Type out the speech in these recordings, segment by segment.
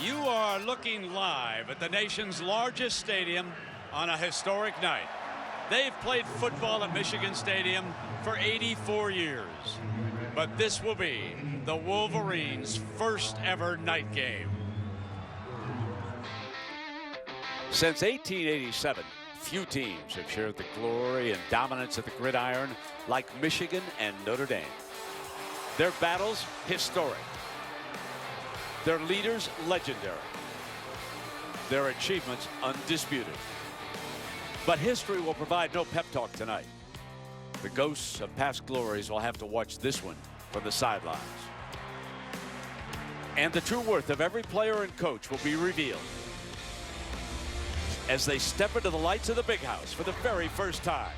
You are looking live at the nation's largest stadium on a historic night. They've played football at Michigan Stadium for 84 years. But this will be the Wolverines' first ever night game. Since 1887, few teams have shared the glory and dominance of the gridiron like Michigan and Notre Dame. Their battles, historic. Their leaders, legendary. Their achievements, undisputed. But history will provide no pep talk tonight. The ghosts of past glories will have to watch this one from the sidelines. And the true worth of every player and coach will be revealed as they step into the lights of the big house for the very first time.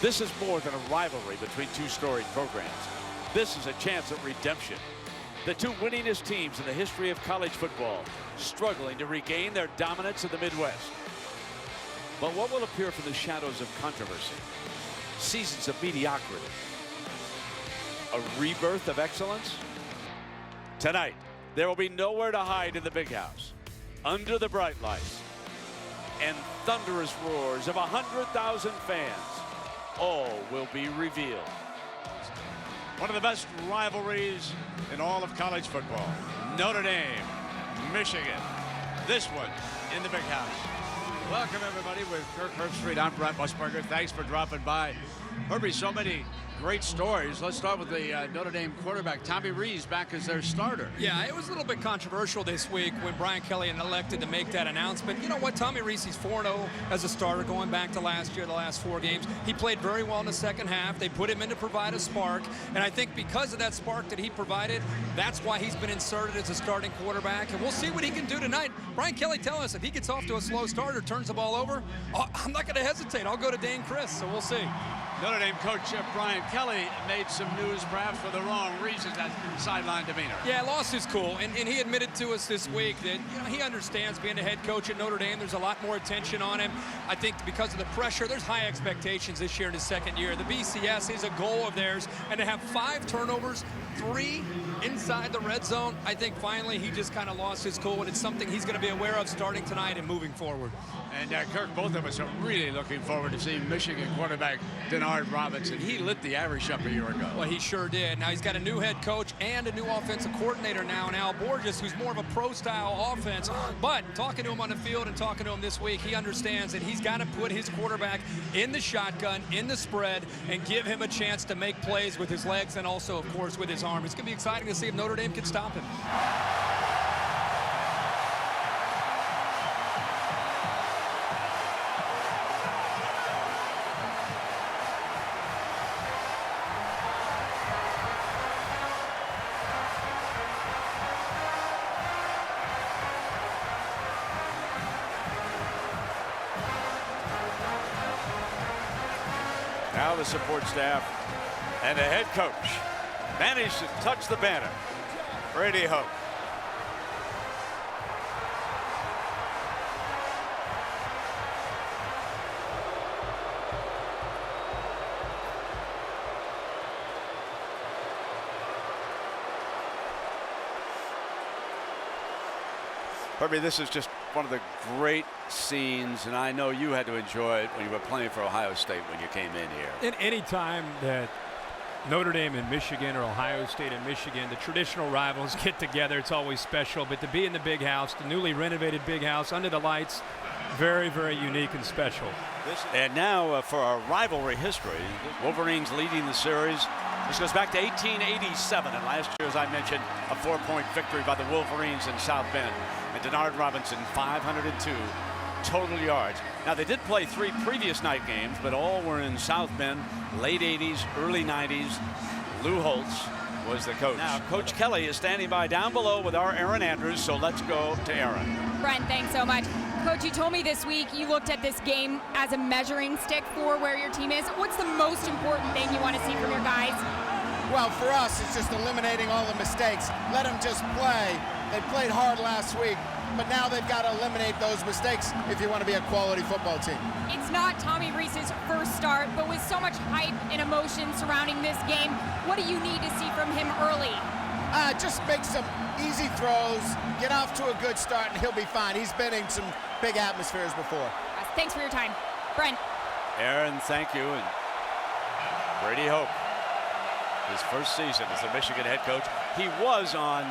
This is more than a rivalry between two storied programs. This is a chance at redemption. The two winningest teams in the history of college football struggling to regain their dominance in the Midwest. But what will appear from the shadows of controversy? Seasons of mediocrity? A rebirth of excellence? Tonight, there will be nowhere to hide in the big house. Under the bright lights and thunderous roars of 100,000 fans, all will be revealed. One of the best rivalries in all of college football. Notre Dame, Michigan. This one in the big house. Welcome everybody with Kirk Herbstreit. I'm Brent Musburger. Thanks for dropping by. Herbie, so many great stories. Let's start with the Notre Dame quarterback, Tommy Rees, back as their starter. Yeah, it was a little bit controversial this week when Brian Kelly elected to make that announcement. You know what? Tommy Rees, he's 4-0 as a starter going back to last year, the last 4 games. He played very well in the second half. They put him in to provide a spark. And I think because of that spark that he provided, that's why he's been inserted as a starting quarterback. And we'll see what he can do tonight. Brian Kelly telling us if he gets off to a slow start or turns the ball over, I'm not going to hesitate. I'll go to Dane Chris, so we'll see. Notre Dame coach Brian Kelly made some news perhaps for the wrong reasons, that sideline demeanor. Yeah, loss is cool, and he admitted to us this week that he understands being a head coach at Notre Dame. There's a lot more attention on him. I think because of the pressure, there's high expectations this year in his second year. The BCS is a goal of theirs, and to have 5 turnovers, 3 inside the red zone, I think finally he just kind of lost his cool, and it's something he's going to be aware of starting tonight and moving forward. And Kirk, both of us are really looking forward to seeing Michigan quarterback Denard Robinson. He lit the Irish up a year ago. Well, he sure did. Now he's got a new head coach and a new offensive coordinator now in Al Borges, who's more of a pro-style offense. But talking to him on the field and talking to him this week, he understands that he's got to put his quarterback in the shotgun, in the spread, and give him a chance to make plays with his legs and also, of course, with his arm. It's going to be exciting to see if Notre Dame can stop him. Now the support staff and the head coach managed to touch the banner. Brady Hoke. Herbie, this is just one of the great scenes, and I know you had to enjoy it when you were playing for Ohio State when you came in here. In any time that Notre Dame and Michigan or Ohio State and Michigan, the traditional rivals get together, it's always special. But to be in the big house, the newly renovated big house under the lights, very, very unique and special. And now for our rivalry history, Wolverines leading the series. This goes back to 1887, and last year, as I mentioned, a 4-point victory by the Wolverines in South Bend. And Denard Robinson, 502 total yards. Now, they did play 3 previous night games, but all were in South Bend, late 80s, early 90s. Lou Holtz was the coach. Now, Coach Kelly is standing by down below with our Aaron Andrews, so let's go to Aaron. Brent, thanks so much. Coach, you told me this week you looked at this game as a measuring stick for where your team is. What's the most important thing you want to see from your guys? Well, for us, it's just eliminating all the mistakes. Let them just play. They played hard last week, but now they've got to eliminate those mistakes if you want to be a quality football team. It's not Tommy Rees's first start, but with so much hype and emotion surrounding this game, what do you need to see from him early? Just make some easy throws, get off to a good start, and he'll be fine. He's been in some big atmospheres before. Thanks for your time. Brent. Aaron, thank you. And Brady Hoke, his first season as the Michigan head coach. He was on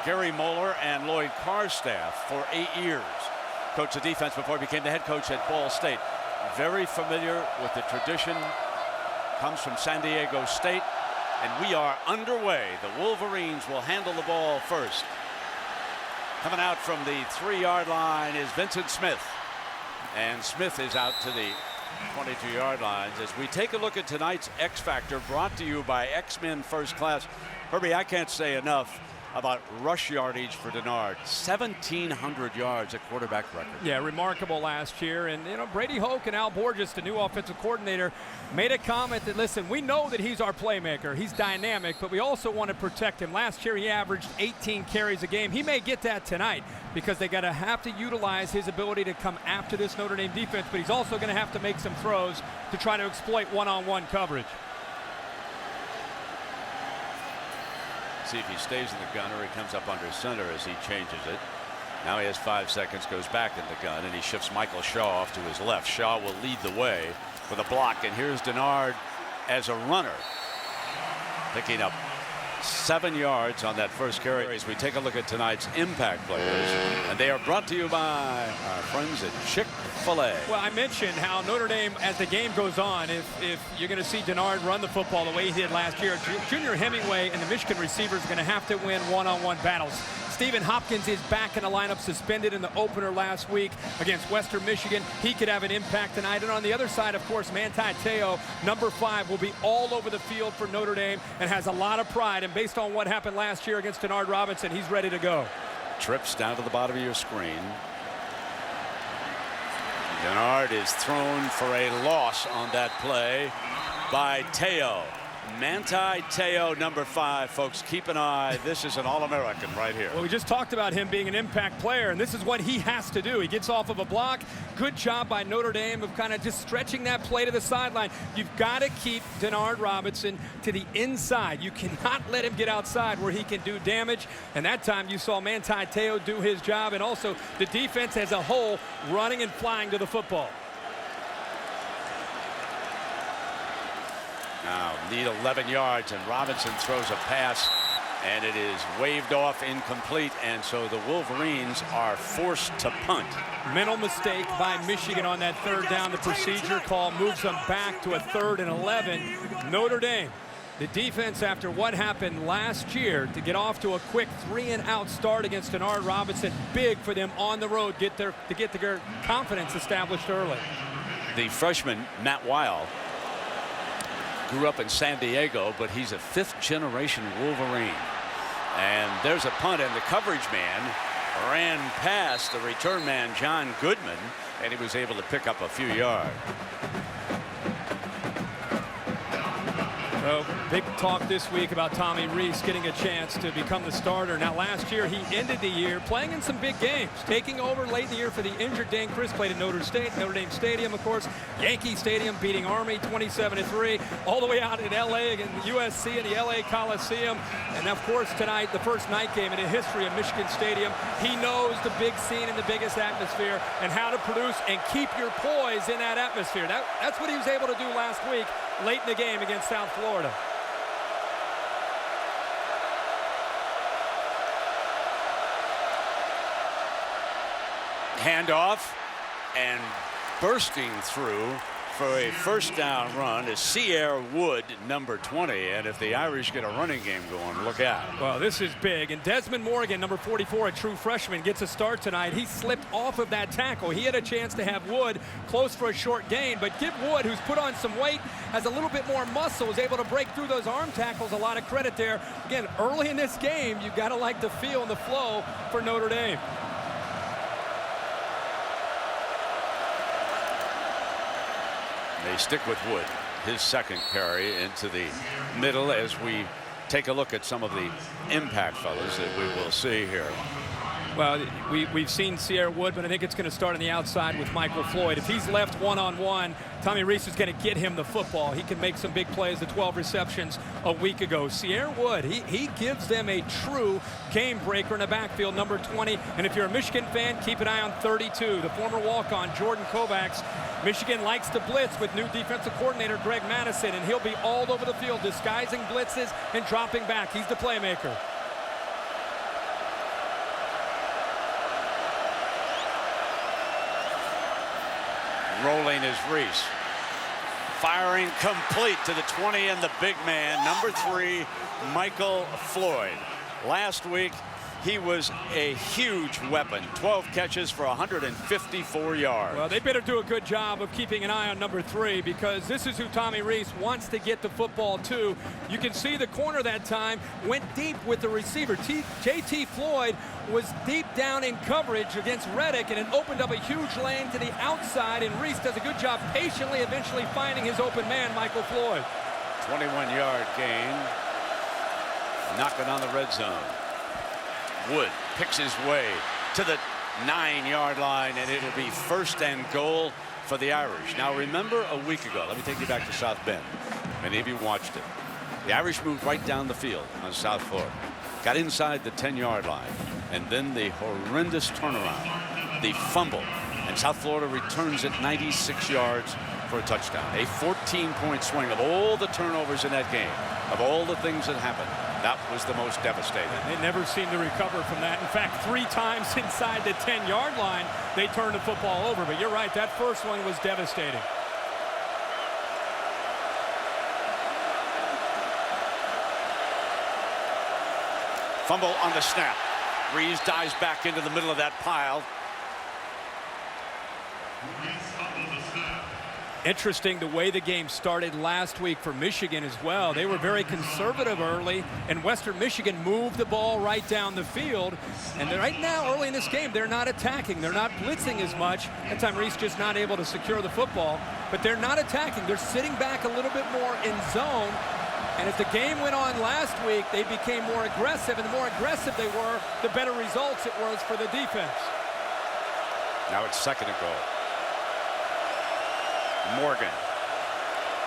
Gary Moeller and Lloyd Carr's staff for 8 years. Coached the defense before he became the head coach at Ball State. Very familiar with the tradition. Comes from San Diego State. And we are underway. The Wolverines will handle the ball first. Coming out from the 3-yard line is Vincent Smith. And Smith is out to the 22-yard lines as we take a look at tonight's X Factor, brought to you by X-Men First Class. Herbie, I can't say enough about rush yardage for Denard. 1,700 yards, a quarterback record. Yeah, remarkable last year. And, you know, Brady Hoke and Al Borges, the new offensive coordinator, made a comment that, listen, we know that he's our playmaker. He's dynamic, but we also want to protect him. Last year, he averaged 18 carries a game. He may get that tonight because they have to utilize his ability to come after this Notre Dame defense, but he's also going to have to make some throws to try to exploit one-on-one coverage. See if he stays in the gun or he comes up under center as he changes it. Now he has 5 seconds, goes back in the gun, and he shifts Michael Shaw off to his left. Shaw will lead the way with a block, and here's Denard as a runner, picking up 7 yards on that first carry. As we take a look at tonight's impact players, and they are brought to you by our friends at Chick-fil-A. Well, I mentioned how Notre Dame, as the game goes on, if you're going to see Denard run the football the way he did last year, Junior Hemingway and the Michigan receivers are going to have to win one-on-one battles. Stephen Hopkins is back in the lineup, suspended in the opener last week against Western Michigan. He could have an impact tonight. And on the other side, of course, Manti Te'o, number 5, will be all over the field for Notre Dame and has a lot of pride. And based on what happened last year against Denard Robinson, he's ready to go. Trips down to the bottom of your screen. Denard is thrown for a loss on that play by Te'o. Manti Te'o, number 5, folks. Keep an eye. This is an All-American right here. Well, we just talked about him being an impact player, and this is what he has to do. He gets off of a block. Good job by Notre Dame of kind of just stretching that play to the sideline. You've got to keep Denard Robinson to the inside. You cannot let him get outside where he can do damage. And that time you saw Manti Te'o do his job, and also the defense as a whole running and flying to the football. Now need 11 yards, and Robinson throws a pass, and it is waved off incomplete, and so the Wolverines are forced to punt. Mental mistake by Michigan on that 3rd down. The procedure call moves them back to a 3rd and 11. Notre Dame, the defense, after what happened last year, to get off to a quick 3-and-out start against Denard Robinson, big for them on the road, to get their confidence established early. The freshman, Matt Weil, grew up in San Diego, but he's a 5th-generation Wolverine. And there's a punt, and the coverage man ran past the return man, John Goodman, and he was able to pick up a few yards. So, big talk this week about Tommy Rees getting a chance to become the starter. Now, last year, he ended the year playing in some big games, taking over late in the year for the injured Dane Chris. Played at Notre Dame Stadium, of course, Yankee Stadium, beating Army 27-3, all the way out in L.A. against USC in the L.A. Coliseum. And, of course, tonight, the first night game in the history of Michigan Stadium. He knows the big scene and the biggest atmosphere and how to produce and keep your poise in that atmosphere. That's what he was able to do last week, late in the game against South Florida. Handoff, and bursting through for a first down run is Sierra Wood, number 20. And if the Irish get a running game going, look out. Well, this is big. And Desmond Morgan, number 44, a true freshman, gets a start tonight. He slipped off of that tackle. He had a chance to have Wood close for a short gain, but give Wood, who's put on some weight, has a little bit more muscle, was able to break through those arm tackles. A lot of credit there. Again, early in this game, you've got to like the feel and the flow for Notre Dame. They stick with Wood, his second carry into the middle, as we take a look at some of the impact fellows that we will see here. Well, we've seen Sierra Wood, but I think it's going to start on the outside with Michael Floyd. If he's left one-on-one, Tommy Rees is going to get him the football. He can make some big plays, the 12 receptions a week ago. Sierra Wood, he gives them a true game breaker in the backfield, number 20. And if you're a Michigan fan, keep an eye on 32, the former walk-on Jordan Kovacs. Michigan likes to blitz with new defensive coordinator Greg Madison, and he'll be all over the field disguising blitzes and dropping back. He's the playmaker. Rolling is Rees. Firing complete to the 20 and the big man, number 3, Michael Floyd. Last week, he was a huge weapon. 12 catches for 154 yards. Well, they better do a good job of keeping an eye on number 3, because this is who Tommy Rees wants to get the football to. You can see the corner that time went deep with the receiver. J.T. Floyd was deep down in coverage against Reddick, and it opened up a huge lane to the outside, and Rees does a good job patiently eventually finding his open man, Michael Floyd. 21-yard gain. Knocking on the red zone. Wood picks his way to the 9-yard line, and it'll be 1st and goal for the Irish. Now remember a week ago, let me take you back to South Bend. Many of you watched it. The Irish moved right down the field on South Florida, got inside the 10-yard line, and then the horrendous turnaround, the fumble, and South Florida returns it 96 yards for a touchdown. A 14-point swing. Of all the turnovers in that game, of all the things that happened, that was the most devastating. They never seem to recover from that. In fact, 3 times inside the 10-yard line, they turned the football over. But you're right, that first one was devastating. Fumble on the snap. Rees dives back into the middle of that pile. Interesting the way the game started last week for Michigan as well. They were very conservative early, and Western Michigan moved the ball right down the field. And right now, early in this game, they're not attacking. They're not blitzing as much. That time, Rees just not able to secure the football. But they're not attacking. They're sitting back a little bit more in zone. And as the game went on last week, they became more aggressive. And the more aggressive they were, the better results it was for the defense. Now it's 2nd and goal. Morgan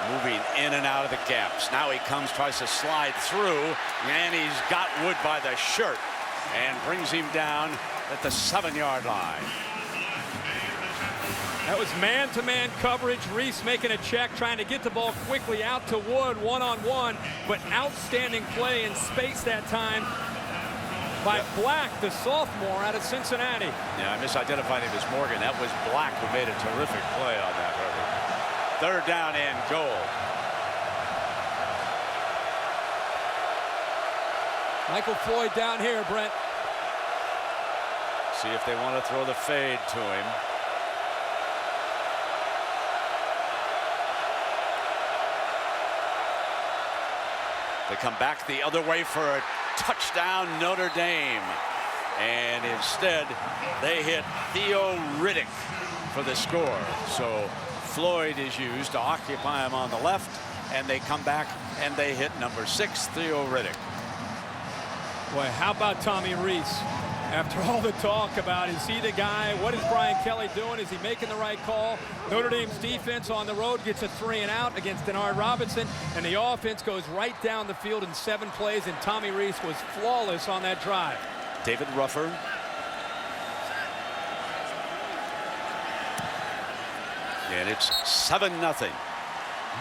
moving in and out of the gaps. Now he comes, tries to slide through, and he's got Wood by the shirt and brings him down at the 7-yard line. That was man-to-man coverage. Rees making a check, trying to get the ball quickly out to Wood one-on-one, but outstanding play in space that time by Black, the sophomore out of Cincinnati. Yeah, I misidentified him as Morgan. That was Black who made a terrific play on that hurdle. 3rd down and goal. Michael Floyd down here, Brent. See if they want to throw the fade to him. They come back the other way for a touchdown, Notre Dame. And instead, they hit Theo Riddick for the score. So Floyd is used to occupy him on the left, and they come back and they hit number 6, Theo Riddick. Boy, how about Tommy Rees? After all the talk about, is he the guy? What is Brian Kelly doing? Is he making the right call? Notre Dame's defense on the road gets a 3-and-out against Denard Robinson, and the offense goes right down the field in 7 plays, and Tommy Rees was flawless on that drive. David Ruffer. And it's 7-0.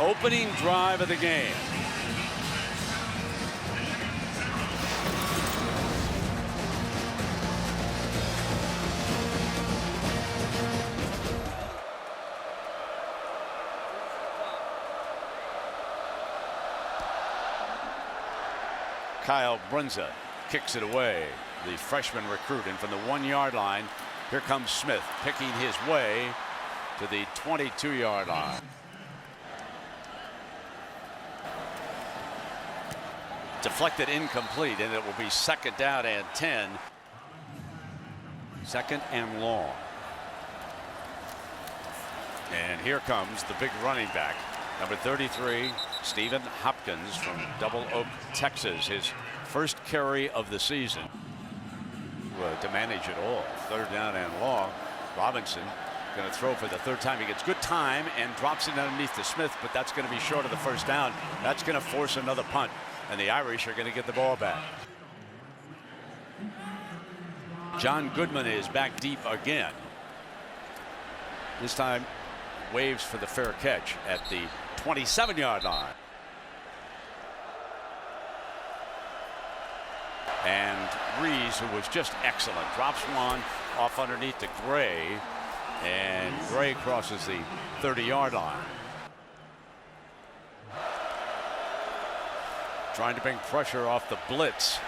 Opening drive of the game. Kyle Brunza kicks it away, the freshman recruit, and from the 1-yard line, here comes Smith picking his way to the 22-yard line. Deflected, incomplete, and it will be 2nd down and 10. 2nd and long. And here comes the big running back, number 33, Stephen Hopkins from Double Oak, Texas. His first carry of the season. to manage it all. 3rd down and long. Robinson going to throw for the 3rd time. He gets good time and drops it underneath to Smith, but that's going to be short of the 1st down. That's going to force another punt, and the Irish are going to get the ball back. John Goodman is back deep again. This time waves for the fair catch at the 27-yard line. And Rees, who was just excellent, drops one off underneath to Gray, and Gray crosses the 30-yard line. Trying to bring pressure off the blitz,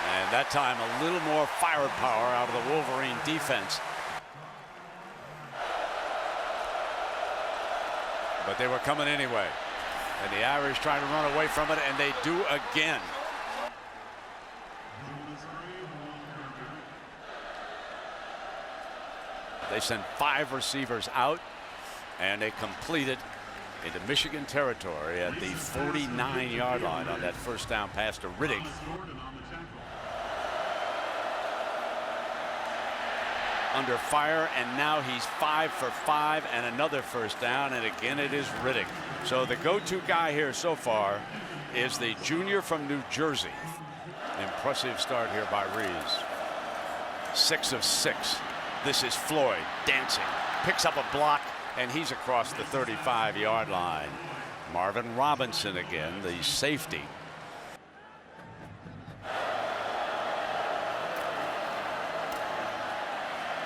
and that time a little more firepower out of the Wolverine defense. But they were coming anyway, and the Irish trying to run away from it, and they do again. They send 5 receivers out, and they complete it into Michigan territory at the 49-yard line on that 1st down pass to Riddick. Under fire, and now he's 5 for 5 and another 1st down, and again it is Riddick. So the go-to guy here so far is the junior from New Jersey. Impressive start here by Rees. 6 of 6. This is Floyd dancing, picks up a block, and he's across the 35-yard line. Marvin Robinson again, the safety.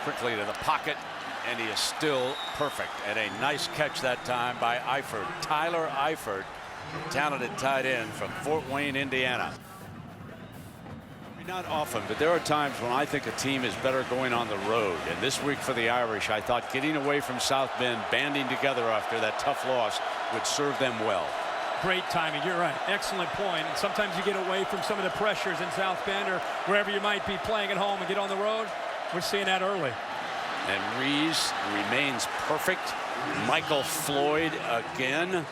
Quickly to the pocket, and he is still perfect. And a nice catch that time by Eifert. Tyler Eifert, talented tight end from Fort Wayne, Indiana. Not often, but there are times when I think a team is better going on the road. And this week for the Irish, I thought getting away from South Bend, banding together after that tough loss would serve them well. Great timing. You're right. Excellent point. And sometimes you get away from some of the pressures in South Bend or wherever you might be playing at home and get on the road. We're seeing that early. And Rees remains perfect. Michael Floyd again.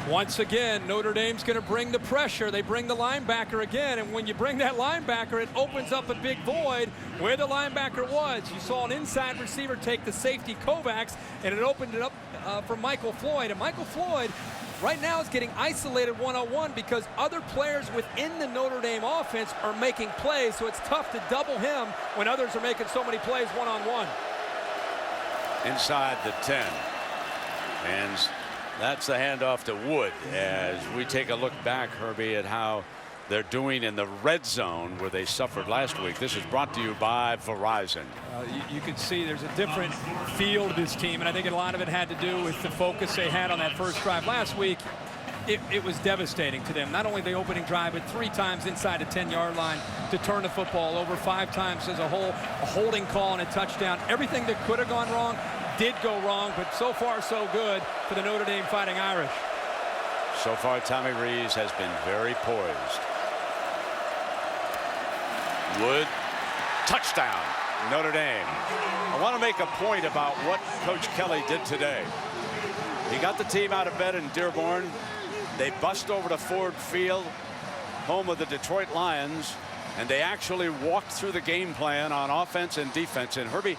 Once again, Notre Dame's going to bring the pressure. They bring the linebacker again, and when you bring that linebacker, it opens up a big void where the linebacker was. You saw an inside receiver take the safety Kovacs, and it opened it up for Michael Floyd. And Michael Floyd right now is getting isolated one-on-one because other players within the Notre Dame offense are making plays, so it's tough to double him when others are making so many plays one-on-one. Inside the 10. And that's the handoff to Wood as we take a look back, Herbie, at how they're doing in the red zone where they suffered last week. This is brought to you by Verizon. You can see there's a different feel to this team, and I think a lot of it had to do with the focus they had on that first drive last week. It was devastating to them. Not only the opening drive, but 3 times inside the 10-yard line to turn the football over, 5 times as a whole, a holding call and a touchdown. Everything that could have gone wrong did go wrong, but so far so good for the Notre Dame Fighting Irish. So far, Tommy Rees has been very poised. Wood, touchdown, Notre Dame. I want to make a point about what Coach Kelly did today. He got the team out of bed in Dearborn. They bust over to Ford Field, home of the Detroit Lions, and they actually walked through the game plan on offense and defense. And Herbie,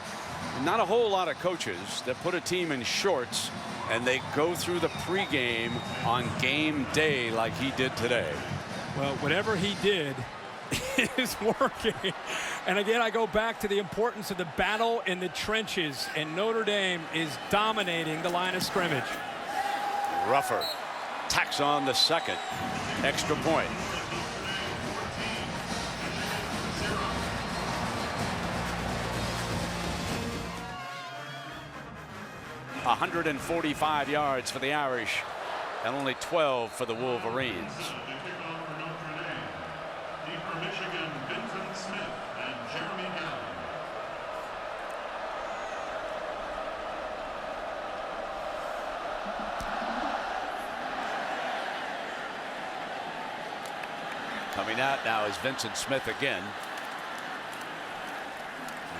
not a whole lot of coaches that put a team in shorts and they go through the pregame on game day like he did today. Well, whatever he did is working. And again, I go back to the importance of the battle in the trenches, and Notre Dame is dominating the line of scrimmage. Ruffer tacks on the second extra point. .145 yards for the Irish and only 12 for the Wolverines. Michigan, Vincent Smith and Jeremy Allen. Coming out now is Vincent Smith again.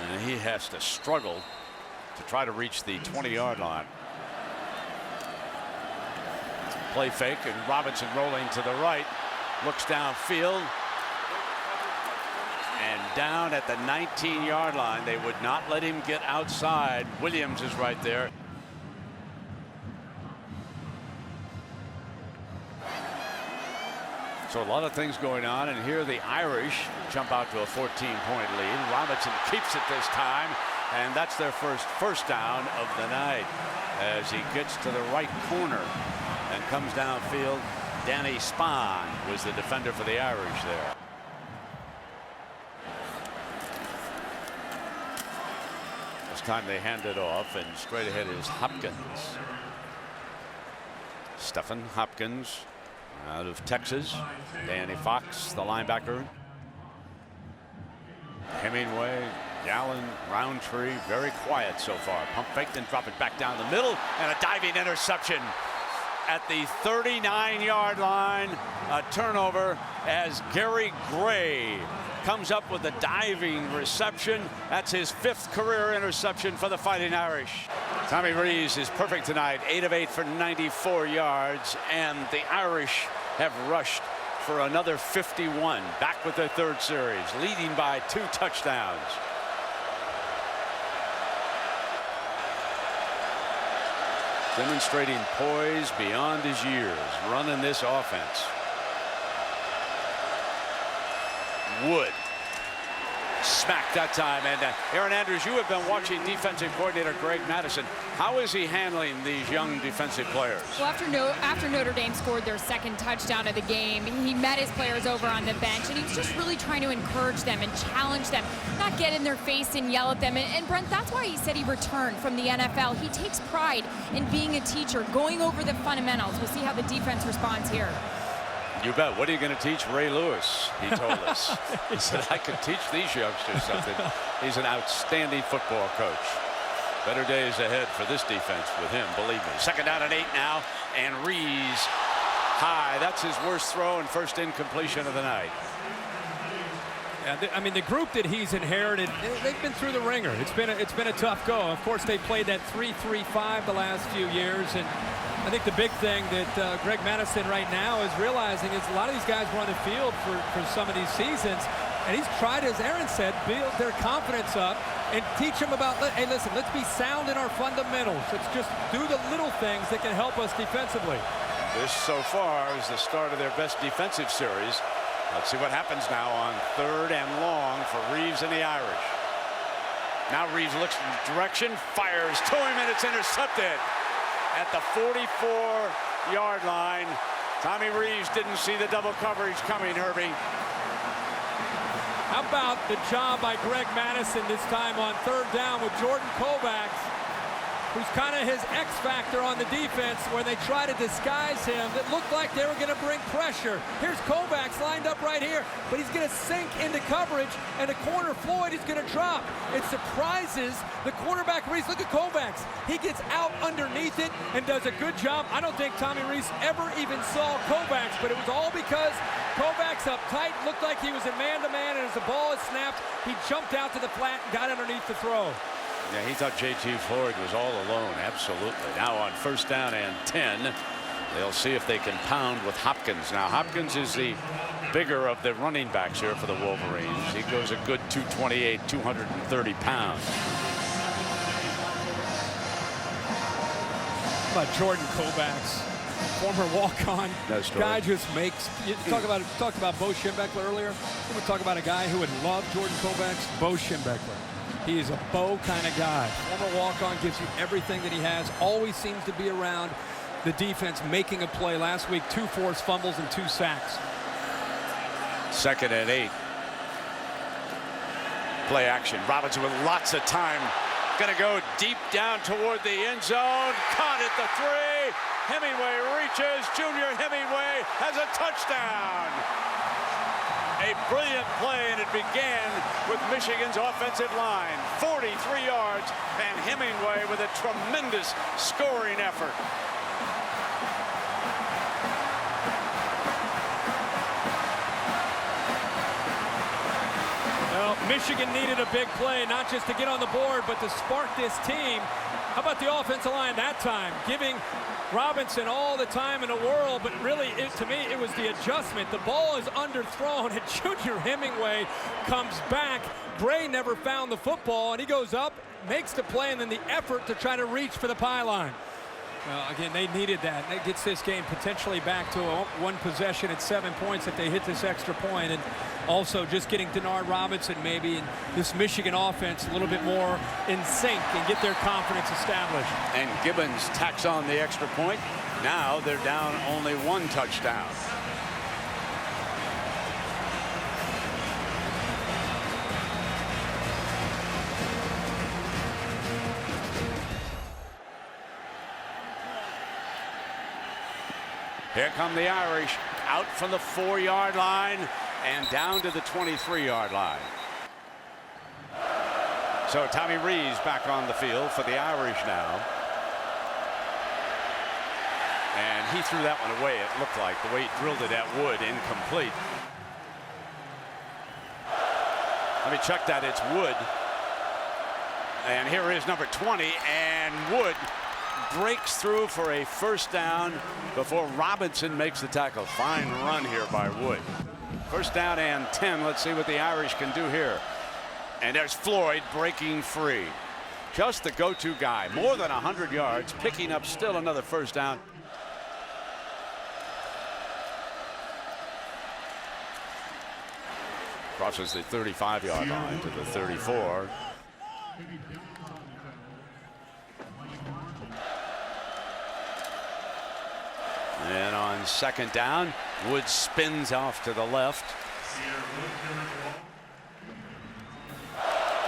And he has to struggle to try to reach the 20-yard line. Play fake, and Robinson rolling to the right. Looks downfield. And down at the 19-yard line. They would not let him get outside. Williams is right there. So a lot of things going on, and here the Irish jump out to a 14-point lead. Robinson keeps it this time, and that's their first down of the night as he gets to the right corner and comes downfield. Danny Spahn was the defender for the Irish there. This time they hand it off, and straight ahead is Hopkins. Stephen Hopkins out of Texas. Danny Fox, the linebacker. Hemingway, Gallen, Roundtree, very quiet so far. Pump fake, then drop it back down the middle, and a diving interception at the 39-yard line. A turnover as Gary Gray comes up with a diving reception. That's his 5th career interception for the Fighting Irish. Tommy Rees is perfect tonight, 8 of 8 for 94 yards, and the Irish have rushed for another 51, back with their 3rd series, leading by 2 touchdowns. Demonstrating poise beyond his years, running this offense. Wood smacked that time. And Aaron Andrews, you have been watching defensive coordinator Greg Madison. How is he handling these young defensive players? Well, after Notre Dame scored their 2nd touchdown of the game, he met his players over on the bench, and he's just really trying to encourage them and challenge them, not get in their face and yell at them. And Brent, that's why he said he returned from the NFL. He takes pride in being a teacher, going over the fundamentals. We'll see how the defense responds here. You bet. What are you going to teach Ray Lewis? He told us. He said, I could teach these youngsters something. He's an outstanding football coach. Better days ahead for this defense with him, believe me. 2nd down and 8 now, and Rees high. That's his worst throw and first incompletion of the night. Yeah, I mean, the group that he's inherited, they've been through the ringer. It's been a tough go. Of course, they played that 3-3-5 the last few years, and I think the big thing that Greg Madison right now is realizing is a lot of these guys were on the field for some of these seasons, and he's tried, as Aaron said, build their confidence up and teach them about, hey, listen, let's be sound in our fundamentals. Let's just do the little things that can help us defensively. This so far is the start of their best defensive series. Let's see what happens now on 3rd and long for Reeves and the Irish. Now Reeves looks in the direction, fires to him, and it's intercepted at the 44-yard line. Tommy Reeves didn't see the double coverage coming, Herbie. How about the job by Greg Madison this time on 3rd down with Jordan Kovacs, who's kind of his X factor on the defense when they try to disguise him. That looked like they were going to bring pressure. Here's Kovacs lined up right here, but he's going to sink into coverage, and the corner Floyd is going to drop. It surprises the quarterback Reese. Look at Kovacs. He gets out underneath it and does a good job. I don't think Tommy Reese ever even saw Kovacs, but it was all because Kovacs up tight, looked like he was in man-to-man, and as the ball is snapped, he jumped out to the flat and got underneath the throw. Yeah, he thought J.T. Floyd was all alone. Absolutely. Now on 1st down and 10, they'll see if they can pound with Hopkins. Now Hopkins is the bigger of the running backs here for the Wolverines. He goes a good 228, 230 pounds. How about Jordan Kovacs, former walk-on guy, just makes. You talked about Bo Schembechler earlier. I'm going to talk about a guy who would love Jordan Kovacs, Bo Schembechler. He is a Bo kind of guy. Former walk-on, gives you everything that he has. Always seems to be around the defense making a play. Last week, 2 forced fumbles and 2 sacks. 2nd and 8. Play action. Robinson with lots of time. Going to go deep down toward the end zone. Caught at the 3. Hemingway reaches. Junior Hemingway has a touchdown. A brilliant play, and it began with Michigan's offensive line. 43 yards, and Hemingway with a tremendous scoring effort. Well, Michigan needed a big play, not just to get on the board, but to spark this team. How about the offensive line that time, giving Robinson all the time in the world, but really, to me, it was the adjustment. The ball is underthrown, and Junior Hemingway comes back. Bray never found the football, and he goes up, makes the play, and then the effort to try to reach for the pylon. Well, again, they needed that. That gets this game potentially back to a one possession at 7 points if they hit this extra point. And also just getting Denard Robinson maybe and this Michigan offense a little bit more in sync and get their confidence established. And Gibbons tacks on the extra point. Now they're down only 1 touchdown. Here come the Irish, out from the 4-yard line and down to the 23-yard line. So Tommy Rees back on the field for the Irish now. And he threw that one away, it looked like, the way he drilled it at Wood, incomplete. Let me check that, it's Wood. And here is number 20, and Wood breaks through for a first down before Robinson makes the tackle. Fine run here by Wood. First down and 10. Let's see what the Irish can do here. And there's Floyd breaking free. Just the go-to guy. More than 100 yards, picking up still another first down. Crosses the 35-yard line to the 34. And on second down, Wood spins off to the left.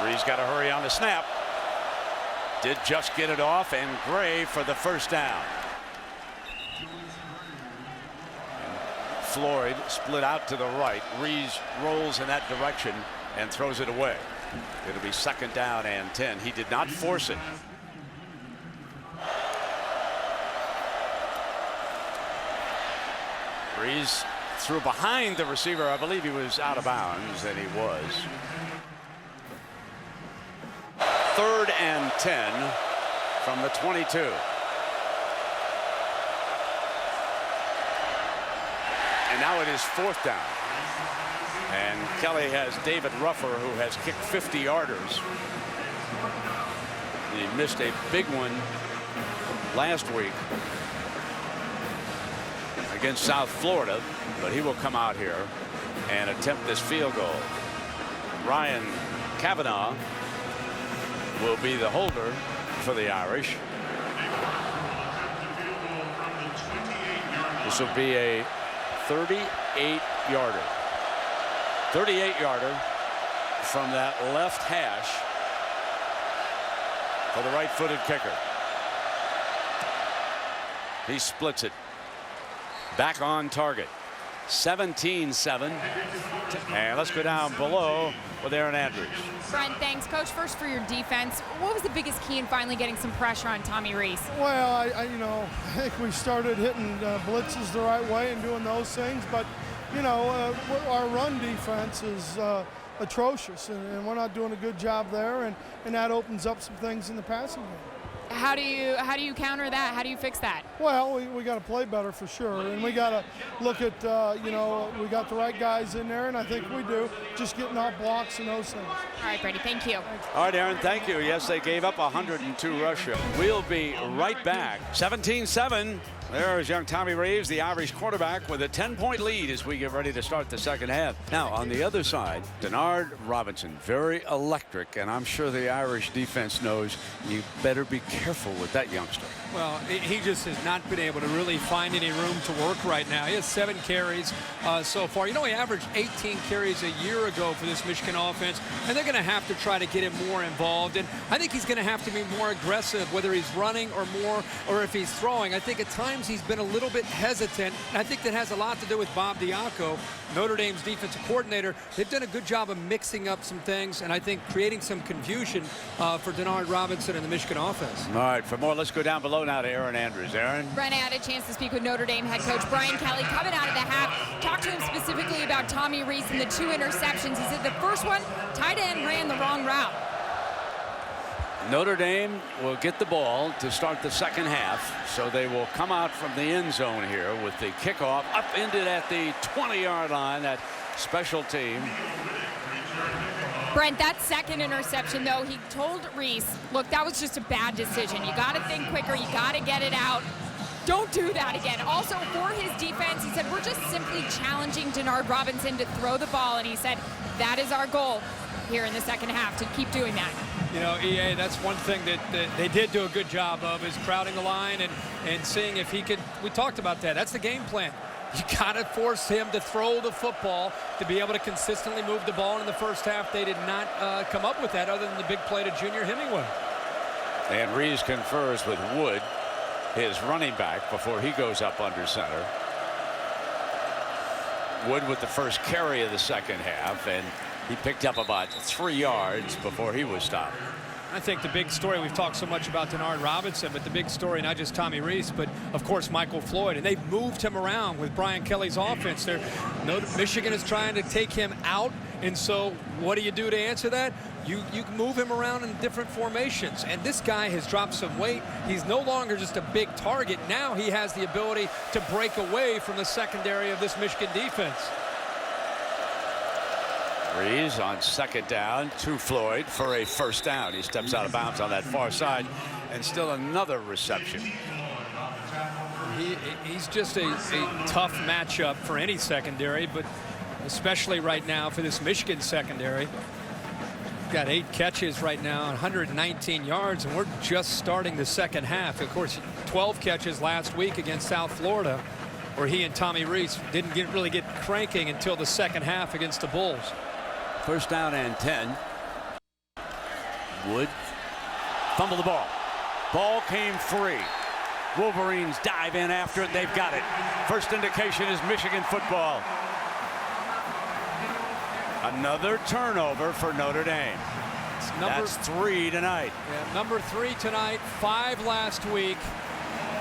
Ree's got to hurry on the snap. Did just get it off, and Gray for the first down. Floyd split out to the right. Rees rolls in that direction and throws it away. It'll be second down and 10. He did not force it. Rees threw behind the receiver. I believe he was out of bounds, and he was. Third and 10 from the 22. And now it is fourth down. And Kelly has David Ruffer, who has kicked 50-yarders. He missed a big one last week against South Florida, but he will come out here and attempt this field goal. Ryan Kavanaugh will be the holder for the Irish. This will be a 38-yarder. 38-yarder from that left hash for the right-footed kicker. He splits it. Back on target. 17-7. And let's go down below with Aaron Andrews. Brent, thanks. Coach, first for your defense. What was the biggest key in finally getting some pressure on Tommy Rees? Well, I think we started hitting blitzes the right way and doing those things. But, our run defense is atrocious, and we're not doing a good job there. And that opens up some things in the passing game. How do you counter that? How do you fix that? Well, we got to play better for sure, and we got to look at we got the right guys in there, and I think we do. Just getting off blocks and those things. All right, Brady, thank you. All right, Aaron, thank you. Yes, they gave up 102 rushing. We'll be right back. 17-7. There's young Tommy Rees, the Irish quarterback, with a 10-point lead as we get ready to start the second half. Now, on the other side, Denard Robinson, very electric, and I'm sure the Irish defense knows you better be careful with that youngster. Well, he just has not been able to really find any room to work right now. He has 7 carries so far. He averaged 18 carries a year ago for this Michigan offense, and they're going to have to try to get him more involved. And I think he's going to have to be more aggressive, whether he's running or if he's throwing. I think at times he's been a little bit hesitant, and I think that has a lot to do with Bob Diaco, Notre Dame's defensive coordinator. They've done a good job of mixing up some things, and I think creating some confusion for Denard Robinson and the Michigan offense. All right, for more, let's go down below now to Aaron Andrews. Aaron? Brent, I had a chance to speak with Notre Dame head coach Brian Kelly coming out of the half. Talked to him specifically about Tommy Rees and the 2 interceptions. He said the first one, tight end ran the wrong route. Notre Dame will get the ball to start the second half, so they will come out from the end zone here with the kickoff up ended at the 20-yard line. That special team. Brent, that second interception, though, he told Reese, look, that was just a bad decision. You got to think quicker. You got to get it out. Don't do that again. Also, for his defense, he said, we're just simply challenging Denard Robinson to throw the ball. And he said, that is our goal here in the second half, to keep doing that. You know, EA, that's one thing that they did do a good job of, is crowding the line and seeing if he could. We talked about that. That's the game plan. You got to force him to throw the football to be able to consistently move the ball. In the first half, they did not come up with that other than the big play to Junior Hemingway. And Reese confers with Wood, his running back, before he goes up under center. Wood with the first carry of the second half, and he picked up about 3 yards before he was stopped. I think the big story, we've talked so much about Denard Robinson, but the big story, not just Tommy Reese, but of course Michael Floyd, and they've moved him around with Brian Kelly's offense. Michigan is trying to take him out, and so what do you do to answer that? You move him around in different formations, and this guy has dropped some weight. He's no longer just a big target. Now he has the ability to break away from the secondary of this Michigan defense. Reese on second down to Floyd for a first down. He steps out of bounds on that far side, and still another reception. He's just a tough matchup for any secondary, but especially right now for this Michigan secondary. Got 8 catches right now, 119 yards, and we're just starting the second half. Of course, 12 catches last week against South Florida, where he and Tommy Reese didn't really get cranking until the second half against the Bulls. First down and 10. Wood fumbled the ball. Ball came free. Wolverines dive in after it. They've got it. First indication is Michigan football. Another turnover for Notre Dame. That's 3 tonight. Yeah, number 3 tonight, 5 last week.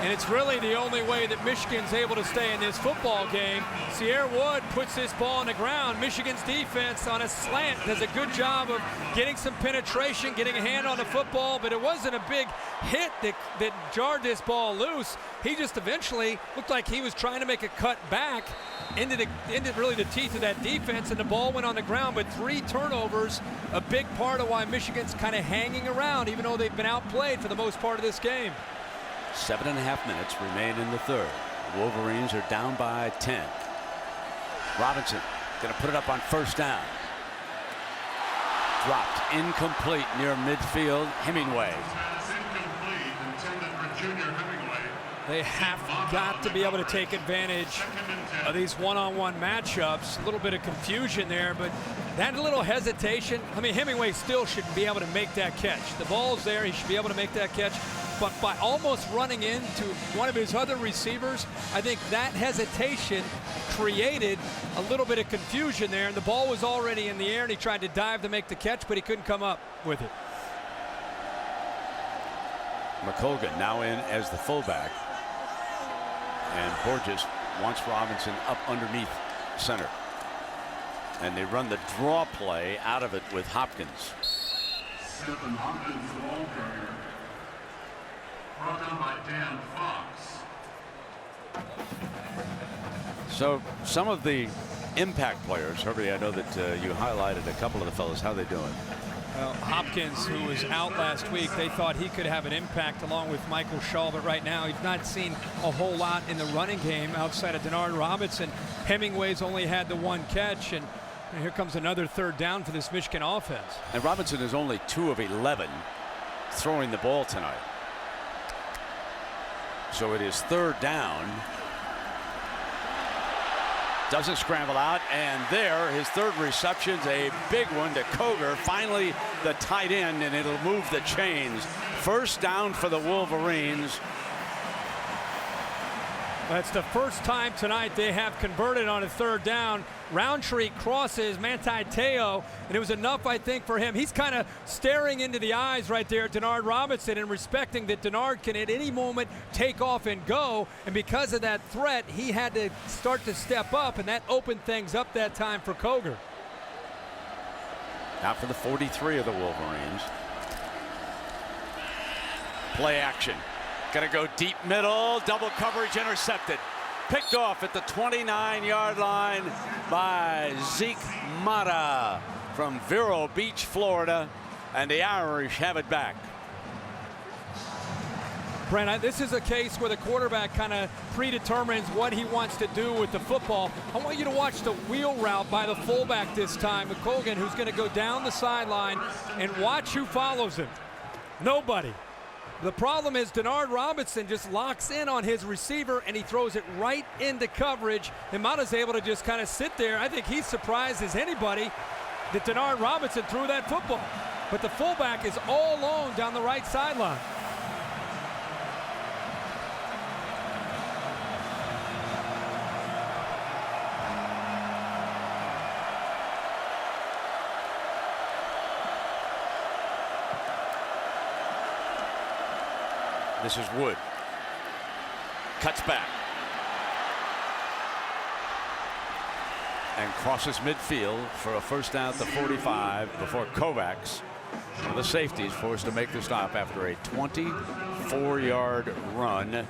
And it's really the only way that Michigan's able to stay in this football game. Sierra Wood puts this ball on the ground. Michigan's defense on a slant does a good job of getting some penetration, getting a hand on the football, but it wasn't a big hit that jarred this ball loose. He just eventually looked like he was trying to make a cut back into really the teeth of that defense, and the ball went on the ground. But 3 turnovers, a big part of why Michigan's kind of hanging around, even though they've been outplayed for the most part of this game. 7.5 minutes remain in the third. The Wolverines are down by 10. Robinson going to put it up on first down. Dropped incomplete near midfield. Hemingway. Incomplete, intended for Junior Hemingway. They have got to be able to take advantage of these one-on-one matchups. A little bit of confusion there, but that little hesitation. I mean, Hemingway still should be able to make that catch. The ball's there. He should be able to make that catch. But by almost running into one of his other receivers, I think that hesitation created a little bit of confusion there. And the ball was already in the air, and he tried to dive to make the catch, but he couldn't come up with it. McColgan now in as the fullback. And Borges wants Robinson up underneath center. And they run the draw play out of it with Hopkins. 7 Hopkins, the ball carrier. Brought down by Dan Fox. So some of the impact players, Herbie, I know that you highlighted a couple of the fellows. How are they doing? Well, Hopkins, who was out last week, they thought he could have an impact along with Michael Shaw, but right now he's not seen a whole lot in the running game outside of Denard Robinson. Hemingway's only had the 1 catch, and here comes another third down for this Michigan offense. And Robinson is only 2 of 11 throwing the ball tonight. So it is third down. Doesn't scramble out, and there, his third reception's a big one to Koger. Finally, the tight end, and it'll move the chains. First down for the Wolverines. That's the first time tonight they have converted on a third down. Roundtree crosses Manti Te'o, and it was enough, I think, for him. He's kind of staring into the eyes right there at Denard Robinson and respecting that Denard can at any moment take off and go. And because of that threat, he had to start to step up, and that opened things up that time for Koger. Now for the 43 of the Wolverines. Play action. Gonna go deep middle. Double coverage intercepted. Picked off at the 29-yard line by Zeke Mata from Vero Beach, Florida. And the Irish have it back. Brent, this is a case where the quarterback kind of predetermines what he wants to do with the football. I want you to watch the wheel route by the fullback this time, McColgan, who's going to go down the sideline, and watch who follows him. Nobody. The problem is Denard Robinson just locks in on his receiver, and he throws it right into coverage. And Mata's able to just kind of sit there. I think he's surprised as anybody that Denard Robinson threw that football. But the fullback is all alone down the right sideline. This is Wood. Cuts back. And crosses midfield for a first down at the 45 before Kovacs, one of the safeties, forced to make the stop after a 24-yard run.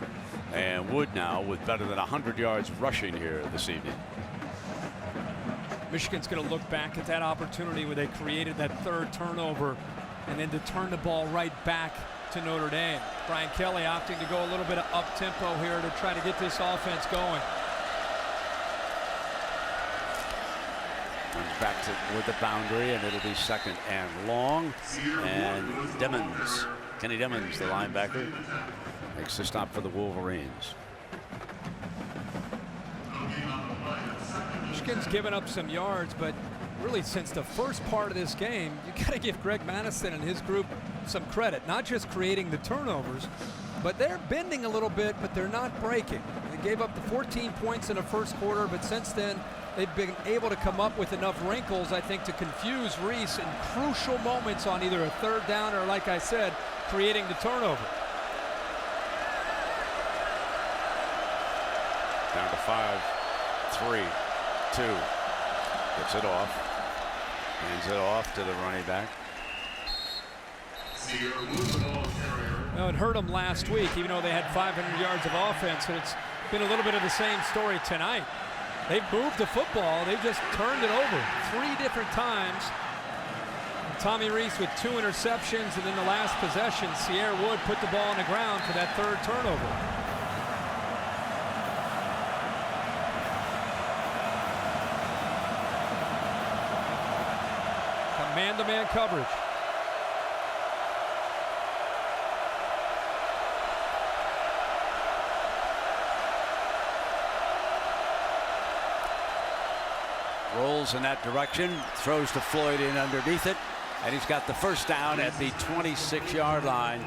And Wood now with better than 100 yards rushing here this evening. Michigan's going to look back at that opportunity where they created that third turnover and then to turn the ball right back to Notre Dame. Brian Kelly opting to go a little bit of up-tempo here to try to get this offense going. Comes back with the boundary, and it'll be second and long. And Demmons, Kenny Demmons, the linebacker, makes the stop for the Wolverines. Michigan's given up some yards, but really since the first part of this game, you got to give Greg Madison and his group some credit, not just creating the turnovers, but they're bending a little bit, but they're not breaking. They gave up the 14 points in the first quarter, but since then they've been able to come up with enough wrinkles, I think, to confuse Reese in crucial moments on either a third down or, like I said, creating the turnover. Down to 5, 3, 2. Gets it off. Hands it off to the running back. Well, it hurt them last week, even though they had 500 yards of offense, and it's been a little bit of the same story tonight. They've moved the football. They've just turned it over 3 different times. Tommy Reese with 2 interceptions, and then the last possession, Sierra Wood put the ball on the ground for that third turnover. Man-to-man coverage. Rolls in that direction, throws to Floyd in underneath it, and he's got the first down at the 26-yard line.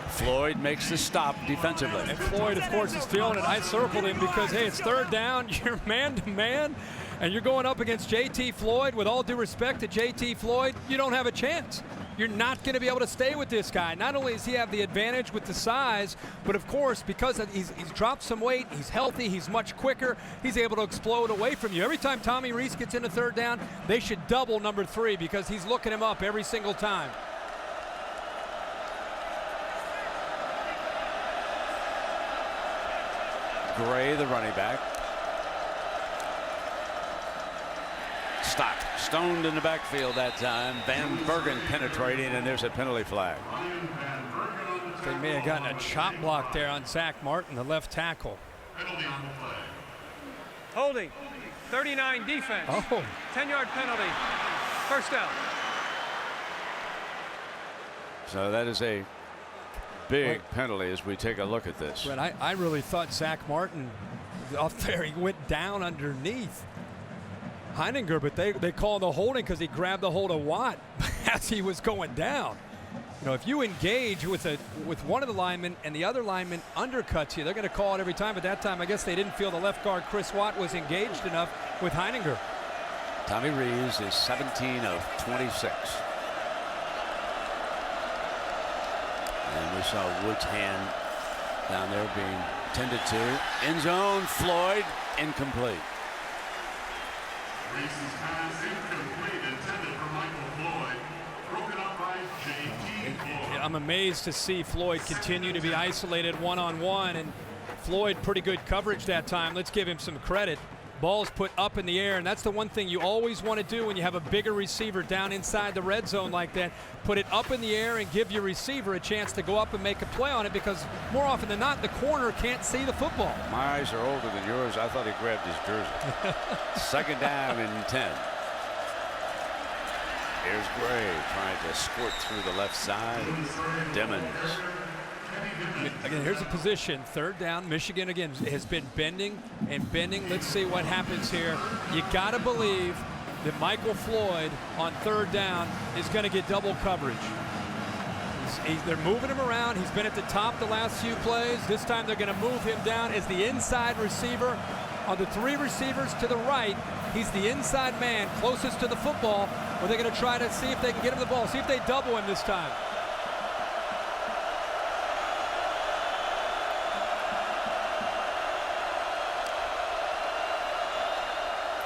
Floyd makes the stop defensively. And Floyd, of course, is feeling it. I circled him because, hey, it's third down, you're man-to-man, and you're going up against J.T. Floyd. With all due respect to J.T. Floyd, you don't have a chance. You're not going to be able to stay with this guy. Not only does he have the advantage with the size, but of course, because he's dropped some weight, he's healthy, he's much quicker, he's able to explode away from you. Every time Tommy Reese gets into third down, they should double number 3 because he's looking him up every single time. Gray, the running back. Stopped. Stoned in the backfield that time. Van Bergen penetrating, and there's a penalty flag. They may have gotten a chop block there on Zach Martin, the left tackle. Holding. 39 defense. Oh. 10-yard penalty. First down. So that is a big penalty as we take a look at this. But I really thought Zach Martin off there, he went down underneath Heininger, but they called the holding because he grabbed the hold of Watt as he was going down. You know, if you engage with one of the linemen and the other lineman undercuts you, they're going to call it every time. But that time, I guess they didn't feel the left guard, Chris Watt, was engaged enough with Heininger. Tommy Rees is 17 of 26. And we saw Wood's hand down there being tended to. End zone, Floyd, incomplete. Reese's pass incomplete, intended for Michael Floyd. Broken up by J.T. Floyd. I'm amazed to see Floyd continue to be isolated one-on-one, and Floyd pretty good coverage that time. Let's give him some credit. Ball's put up in the air, and that's the one thing you always want to do when you have a bigger receiver down inside the red zone like that. Put it up in the air and give your receiver a chance to go up and make a play on it, because more often than not, the corner can't see the football. My eyes are older than yours. I thought he grabbed his jersey. Second down and 10. Here's Gray trying to squirt through the left side. Demons. Again, here's a position. Third down. Michigan, again, has been bending and bending. Let's see what happens here. You got to believe that Michael Floyd on third down is going to get double coverage. They're moving him around. He's been at the top the last few plays. This time they're going to move him down as the inside receiver. On the three receivers to the right, he's the inside man closest to the football. Or they're going to try to see if they can get him the ball. See if they double him this time.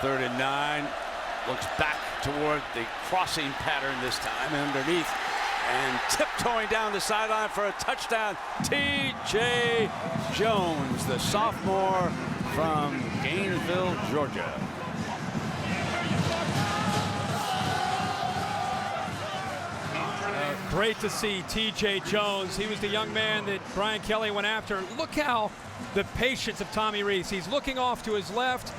Third and 9. Looks back toward the crossing pattern this time underneath. And tiptoeing down the sideline for a touchdown, T.J. Jones, the sophomore from Gainesville, Georgia. Great to see T.J. Jones. He was the young man that Brian Kelly went after. Look how the patience of Tommy Rees. He's looking off to his left,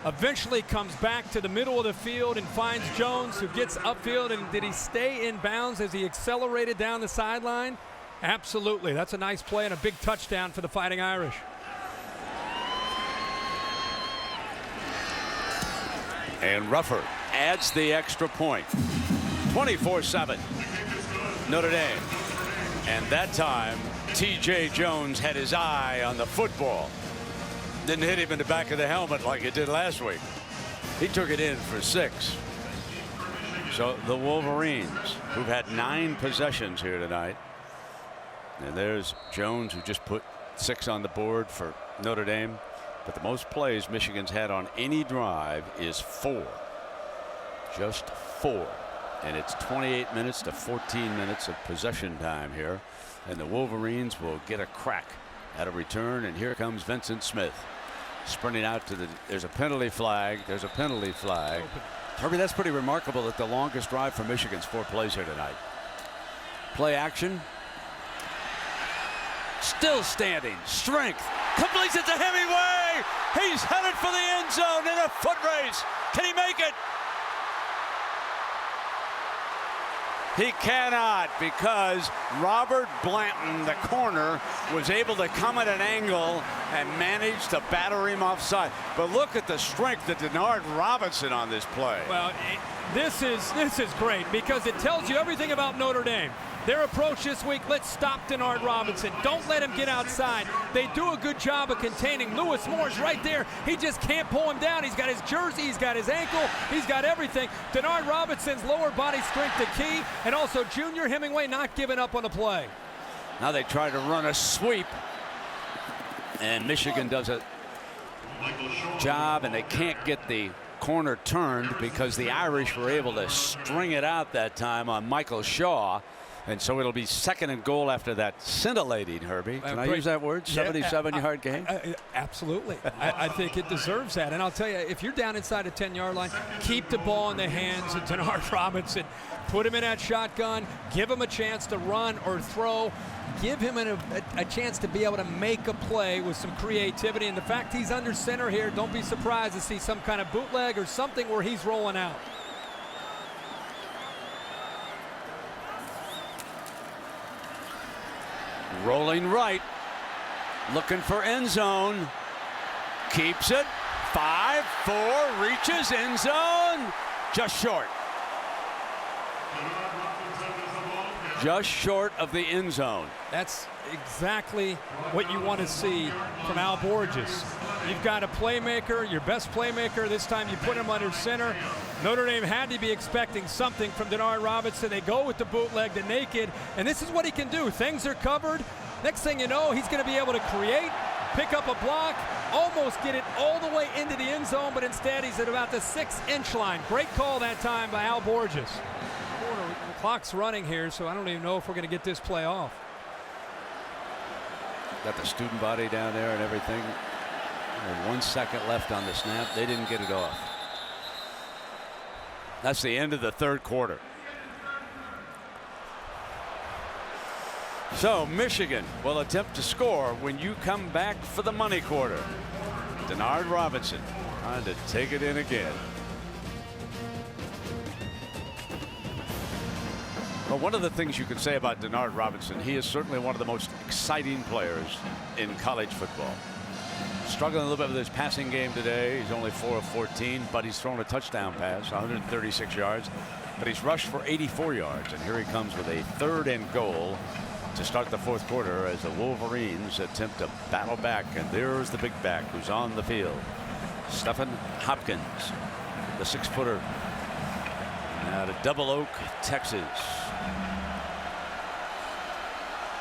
eventually comes back to the middle of the field and finds Jones, who gets upfield. And did he stay in bounds as he accelerated down the sideline? Absolutely. That's a nice play and a big touchdown for the Fighting Irish. And Rufford adds the extra point. 24-7. Notre Dame. And that time, T.J. Jones had his eye on the football. Didn't hit him in the back of the helmet like it did last week. He took it in for 6. So the Wolverines, who've had 9 possessions here tonight. And there's Jones, who just put 6 on the board for Notre Dame. But the most plays Michigan's had on any drive is 4. Just 4. And it's 28 minutes to 14 minutes of possession time here. And the Wolverines will get a crack at a return. And here comes Vincent Smith sprinting out to the. There's a penalty flag. There's a penalty flag. Herbie, that's pretty remarkable that the longest drive for Michigan's 4 plays here tonight. Play action. Still standing. Strength. Completes it to Hemingway. He's headed for the end zone in a foot race. Can he make it? He cannot, because Robert Blanton, the corner, was able to come at an angle and manage to batter him offside. But look at the strength of Denard Robinson on this play. Well, this is great, because it tells you everything about Notre Dame. Their approach this week, let's stop Denard Robinson. Don't let him get outside. They do a good job of containing. Lewis Moore's right there. He just can't pull him down. He's got his jersey, he's got his ankle, he's got everything. Denard Robinson's lower body strength the key, and also Junior Hemingway not giving up on the play. Now they try to run a sweep, and Michigan does a job, and they can't get the corner turned because the Irish were able to string it out that time on Michael Shaw. And so it'll be 2nd and goal after that scintillating, Herbie. Can I use that word? 77-yard game? Absolutely. I think it deserves that. And I'll tell you, if you're down inside the 10-yard line, keep the ball in the hands of Denard Robinson. Put him in that shotgun. Give him a chance to run or throw. Give him a chance to be able to make a play with some creativity. And the fact he's under center here, don't be surprised to see some kind of bootleg or something where he's rolling out. Rolling right, looking for end zone, keeps it, 5-4, reaches end zone, just short. Just short of the end zone. That's exactly what you want to see from Al Borges. You've got a playmaker, your best playmaker. This time you put him under center. Notre Dame had to be expecting something from Denard Robinson. They go with the bootleg, the naked, and this is what he can do. Things are covered. Next thing you know, he's going to be able to create, pick up a block, almost get it all the way into the end zone, but instead he's at about the 6-inch line. Great call that time by Al Borges. clock's running here, so I don't even know if we're going to get this play off. Got the student body down there and everything. Only 1 second left on the snap. They didn't get it off. That's the end of the third quarter. So Michigan will attempt to score when you come back for the money quarter. Denard Robinson trying to take it in again. Well, one of the things you can say about Denard Robinson, he is certainly one of the most exciting players in college football. Struggling a little bit with his passing game today. He's only 4 of 14, but he's thrown a touchdown pass, 136 yards. But he's rushed for 84 yards. And here he comes with a 3rd and goal to start the fourth quarter as the Wolverines attempt to battle back. And there's the big back who's on the field. Stephen Hopkins, the 6-footer out of Double Oak, Texas.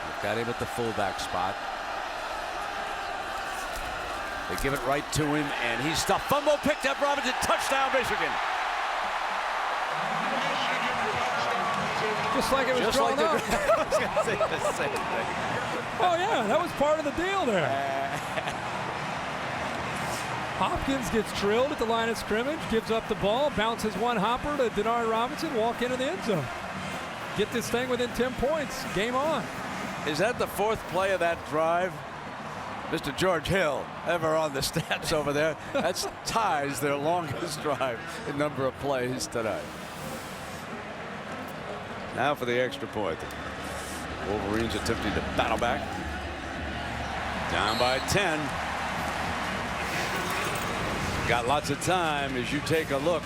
They've got him at the fullback spot. They give it right to him, and he's stuffed. Fumble picked up. Robinson, touchdown, Michigan. Just like it was drawn up. I was going to say the same thing. Oh, yeah, that was part of the deal there. Hopkins gets drilled at the line of scrimmage, gives up the ball, bounces one hopper to Denard Robinson, walk into the end zone. Get this thing within 10 points. Game on. Is that the 4th play of that drive? Mr. George Hill ever on the stats over there. That's ties their longest drive in number of plays tonight. Now for the extra point. Wolverines attempting to battle back. Down by 10. Got lots of time as you take a look.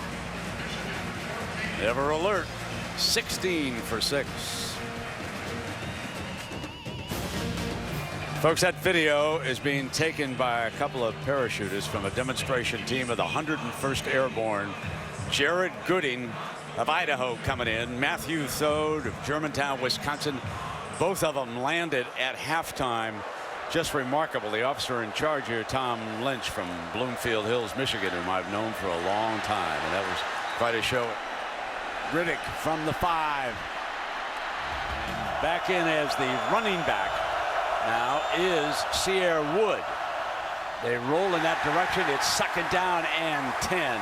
Never alert. 16 for 6. Folks, that video is being taken by a couple of parachutists from a demonstration team of the 101st Airborne. Jared Gooding of Idaho coming in. Matthew Thode of Germantown, Wisconsin. Both of them landed at halftime. Just remarkable. The officer in charge here, Tom Lynch from Bloomfield Hills, Michigan, whom I've known for a long time. And that was quite a show. Riddick from the 5. And back in as the running back now is Sierra Wood. They roll in that direction. It's 2nd down and 10.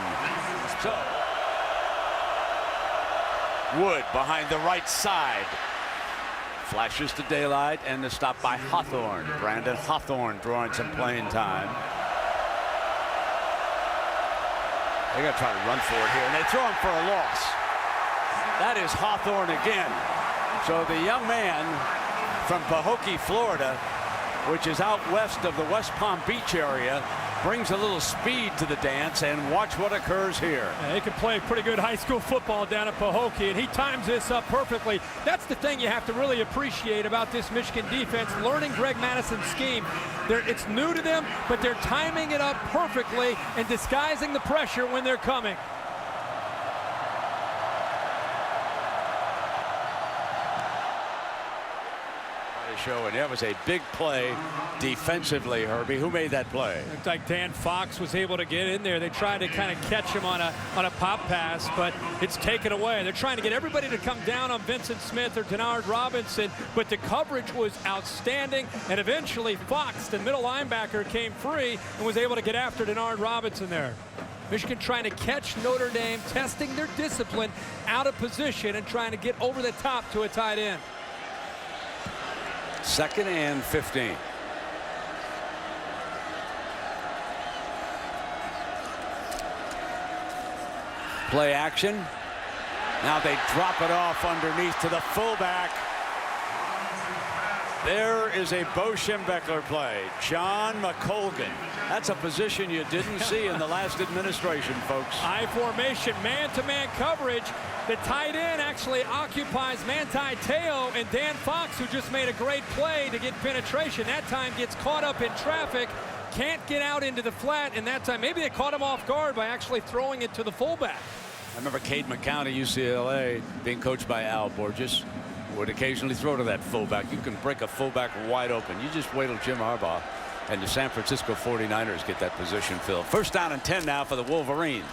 So Wood behind the right side. Flashes to daylight and the stop by Hawthorne. Brandon Hawthorne drawing some playing time. They're going to try to run for it here, and they throw him for a loss. That is Hawthorne again. So the young man from Pahokee, Florida, which is out west of the West Palm Beach area, brings a little speed to the dance, and watch what occurs here. Yeah, they can play pretty good high school football down at Pahokee, and he times this up perfectly. That's the thing you have to really appreciate about this Michigan defense, learning Greg Madison's scheme. It's new to them, but they're timing it up perfectly and disguising the pressure when they're coming. Show, and that was a big play defensively. Herbie, who made that play? Looked like Dan Fox was able to get in there. They tried to kind of catch him on a pop pass, but it's taken away. They're trying to get everybody to come down on Vincent Smith or Denard Robinson, but the coverage was outstanding, and eventually Fox, the middle linebacker, came free and was able to get after Denard Robinson there. Michigan trying to catch Notre Dame, testing their discipline out of position and trying to get over the top to a tight end. 2nd and 15. Play action. Now they drop it off underneath to the fullback. There is a Bo Schembechler play. John McColgan. That's a position you didn't see in the last administration, folks. I formation, man-to-man coverage. The tight end actually occupies Manti Te'o, and Dan Fox, who just made a great play to get penetration, that time gets caught up in traffic, can't get out into the flat, and that time maybe they caught him off guard by actually throwing it to the fullback. I remember Cade McCown at UCLA being coached by Al Borges. Would occasionally throw to that fullback. You can break a fullback wide open. You just wait till Jim Harbaugh and the San Francisco 49ers get that position filled. 1st down and 10 now for the Wolverines.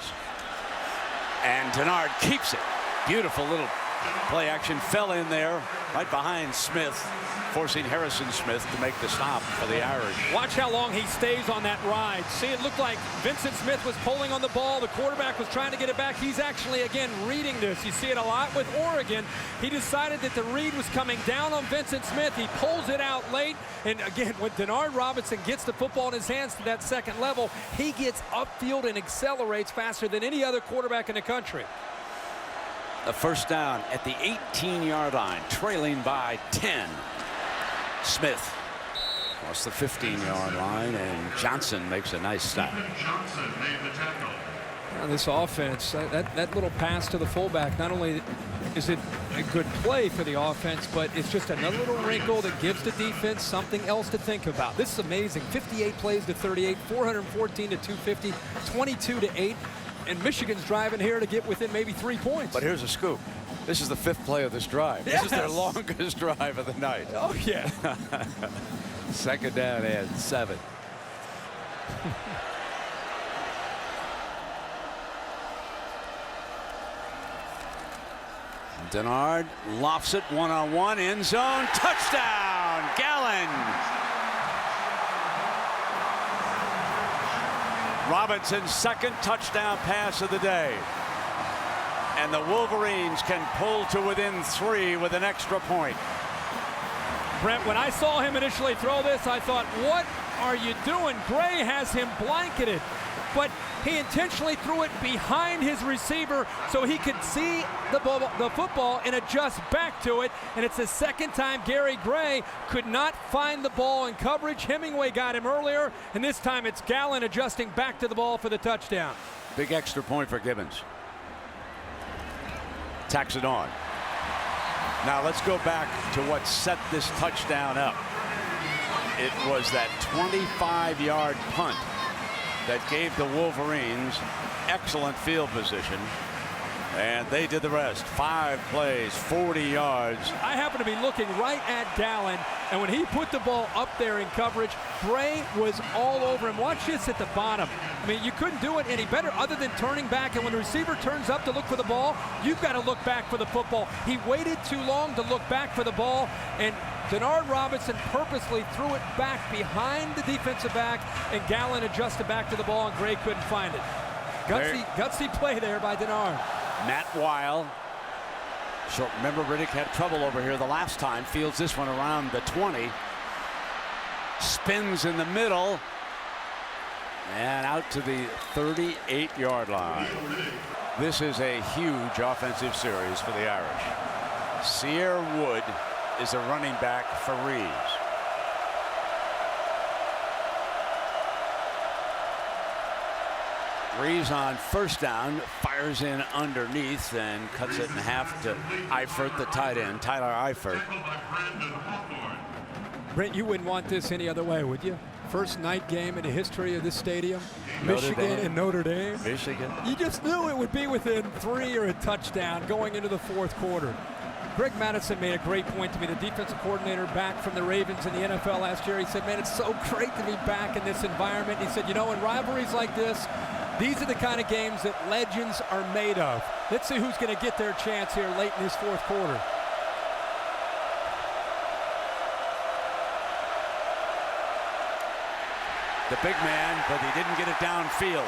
And Denard keeps it. Beautiful little Play action fell in there right behind Smith, forcing Harrison Smith to make the stop for the Irish. Watch how long he stays on that ride. See, it looked like Vincent Smith was pulling on the ball. The quarterback was trying to get it back. He's actually, again, reading this. You see it a lot with Oregon. He decided that the read was coming down on Vincent Smith. He pulls it out late. And again, when Denard Robinson gets the football in his hands to that second level, he gets upfield and accelerates faster than any other quarterback in the country. The first down at the 18-yard line, trailing by 10. Smith across the 15-yard line, and Johnson makes a nice stop. Johnson made the tackle. Now this offense, that little pass to the fullback, not only is it a good play for the offense, but it's just another little wrinkle that gives the defense something else to think about. This is amazing. 58 plays to 38, 414 to 250, 22 to 8. And Michigan's driving here to get within maybe 3 points. But here's a scoop. This is the 5th play of this drive. Yes. This is their longest drive of the night. Oh, yeah. Second down and 7. Denard lofts it one-on-one, end zone, touchdown, Gallen. Robinson's second touchdown pass of the day. And the Wolverines can pull to within 3 with an extra point. Brent, when I saw him initially throw this, I thought, what are you doing? Gray has him blanketed. But he intentionally threw it behind his receiver so he could see the football and adjust back to it. And it's the second time Gary Gray could not find the ball in coverage. Hemingway got him earlier, and this time it's Gallen adjusting back to the ball for the touchdown. Big extra point for Gibbons. Tacks it on. Now let's go back to what set this touchdown up. It was that 25-yard punt that gave the Wolverines excellent field position, and they did the rest. 5 plays, 40 yards. I happen to be looking right at Gallen, and when he put the ball up there in coverage, Gray was all over him. Watch this at the bottom. I mean, you couldn't do it any better other than turning back, and when the receiver turns up to look for the ball, you've got to look back for the football. He waited too long to look back for the ball, and Denard Robinson purposely threw it back behind the defensive back, and Gallen adjusted back to the ball, and Gray couldn't find it. Gutsy play there by Denard. Matt Weil. So remember, Riddick had trouble over here the last time. Fields this one around the 20. Spins in the middle. And out to the 38-yard line. This is a huge offensive series for the Irish. Sierra Wood is a running back for Reeves. Reeves on first down, fires in underneath and cuts it in half to Eifert, the tight end, Tyler Eifert. Brent, you wouldn't want this any other way, would you? First night game in the history of this stadium. Michigan and Notre Dame. Michigan. You just knew it would be within 3 or a touchdown going into the fourth quarter. Greg Madison made a great point to me, the defensive coordinator back from the Ravens in the NFL last year. He said, man, it's so great to be back in this environment. He said, you know, in rivalries like this, these are the kind of games that legends are made of. Let's see who's going to get their chance here late in this fourth quarter. The big man, but he didn't get it downfield.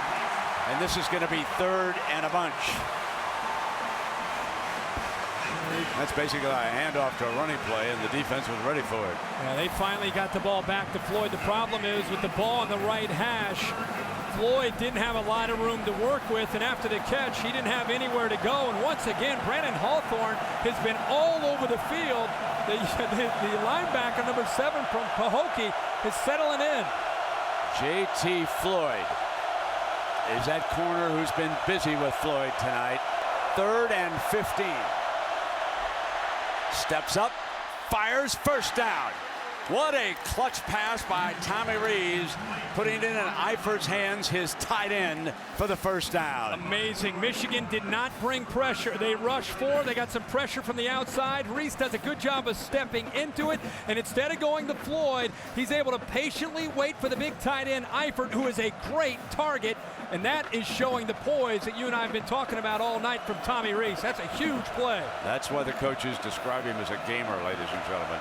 And this is going to be 3rd and a bunch. That's basically a handoff to a running play, and the defense was ready for it. Yeah, they finally got the ball back to Floyd. The problem is with the ball on the right hash, Floyd didn't have a lot of room to work with, and after the catch, he didn't have anywhere to go. And once again, Brandon Hawthorne has been all over the field. The linebacker, number 7 from Pahokee, is settling in. J.T. Floyd is that corner who's been busy with Floyd tonight. 3rd and 15. Steps up, fires, first down. What a clutch pass by Tommy Rees, putting it in Eifert's hands, his tight end, for the first down. Amazing. Michigan did not bring pressure. They rushed forward. They got some pressure from the outside. Rees does a good job of stepping into it, and instead of going to Floyd, he's able to patiently wait for the big tight end, Eifert, who is a great target, and that is showing the poise that you and I have been talking about all night from Tommy Rees. That's a huge play. That's why the coaches describe him as a gamer, ladies and gentlemen.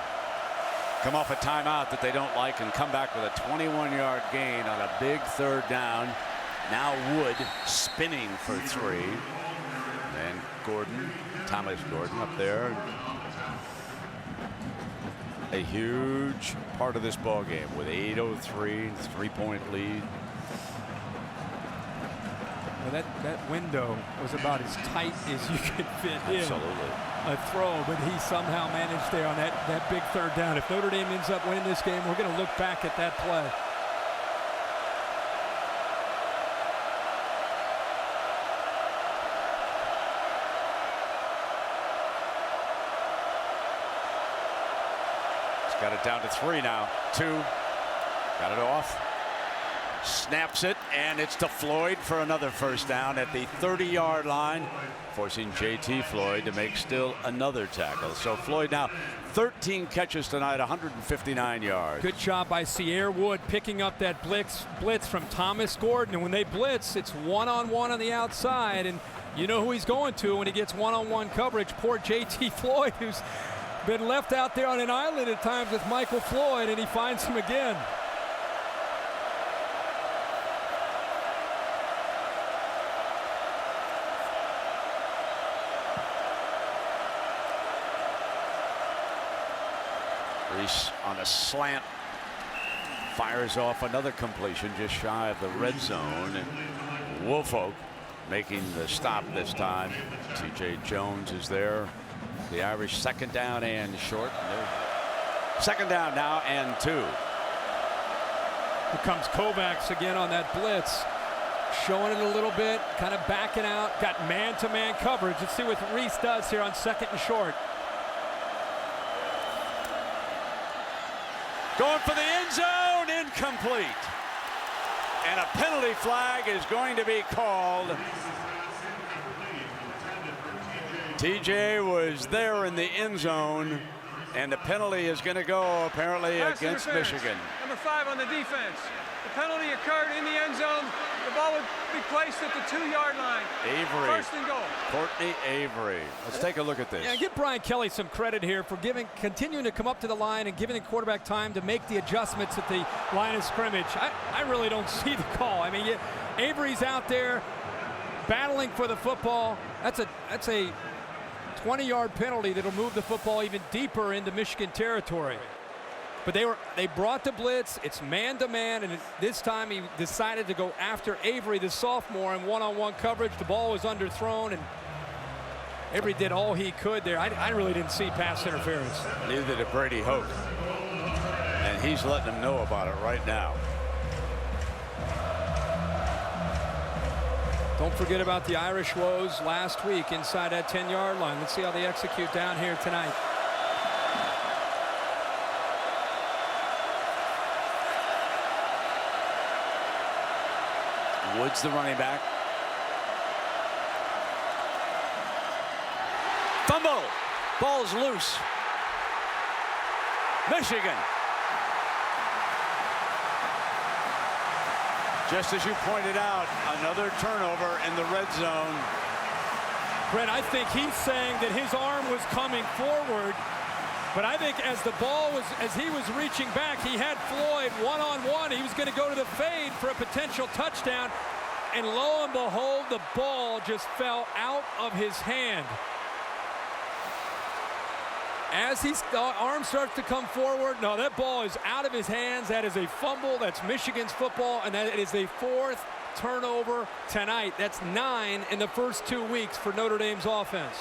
Come off a timeout that they don't like and come back with a 21-yard gain on a big third down. Now Wood spinning for 3. And Gordon, Thomas Gordon up there. A huge part of this ball game with 8:03, 3-point lead. Well, that window was about as tight as you could fit in. Absolutely. A throw, but he somehow managed there on that big third down. If Notre Dame ends up winning this game, we're going to look back at that play. He's got it down to 3 now. 2. Got it off. Snaps it, and it's to Floyd for another first down at the 30-yard line, forcing J.T. Floyd to make still another tackle. So Floyd now 13 catches tonight, 159 yards. Good job by Sierra Wood picking up that blitz from Thomas Gordon. And when they blitz, it's one-on-one on the outside, and you know who he's going to when he gets one-on-one coverage. Poor J.T. Floyd, who's been left out there on an island at times with Michael Floyd, and he finds him again. Rees on a slant fires off another completion just shy of the red zone, and Woolfolk making the stop this time. TJ Jones is there. The Irish second down and short. Second down now and 2. Here comes Kovacs again on that blitz, showing it a little bit, kind of backing out, got man-to-man coverage. Let's see what Rees does here on second and short. Going for the end zone, incomplete. And a penalty flag is going to be called. TJ was there in the end zone, and the penalty is going to go apparently against Michigan. Number 5 on the defense. The penalty occurred in the end zone. The ball would be placed at the 2-yard line. Avery. First and goal. Courtney Avery. Let's take a look at this. Yeah, give Brian Kelly some credit here for continuing to come up to the line and giving the quarterback time to make the adjustments at the line of scrimmage. I really don't see the call. I mean, Avery's out there battling for the football. That's a 20-yard penalty that'll move the football even deeper into Michigan territory. But they brought the blitz. It's man-to-man, and this time he decided to go after Avery, the sophomore, in one-on-one coverage. The ball was underthrown, and Avery did all he could there. I really didn't see pass interference. Neither did Brady Hoke. And he's letting them know about it right now. Don't forget about the Irish woes last week inside that 10-yard line. Let's see how they execute down here tonight. Woods the running back. Fumble. Ball's loose. Michigan. Just as you pointed out, another turnover in the red zone. Brent, I think he's saying that his arm was coming forward, but I think as he was reaching back, he had Floyd one-on-one. He was going to go to the fade for a potential touchdown, and lo and behold, the ball just fell out of his hand. As his arm starts to come forward, no, that ball is out of his hands. That is a fumble. That's Michigan's football, and that is a 4th turnover tonight. That's 9 in the first 2 weeks for Notre Dame's offense.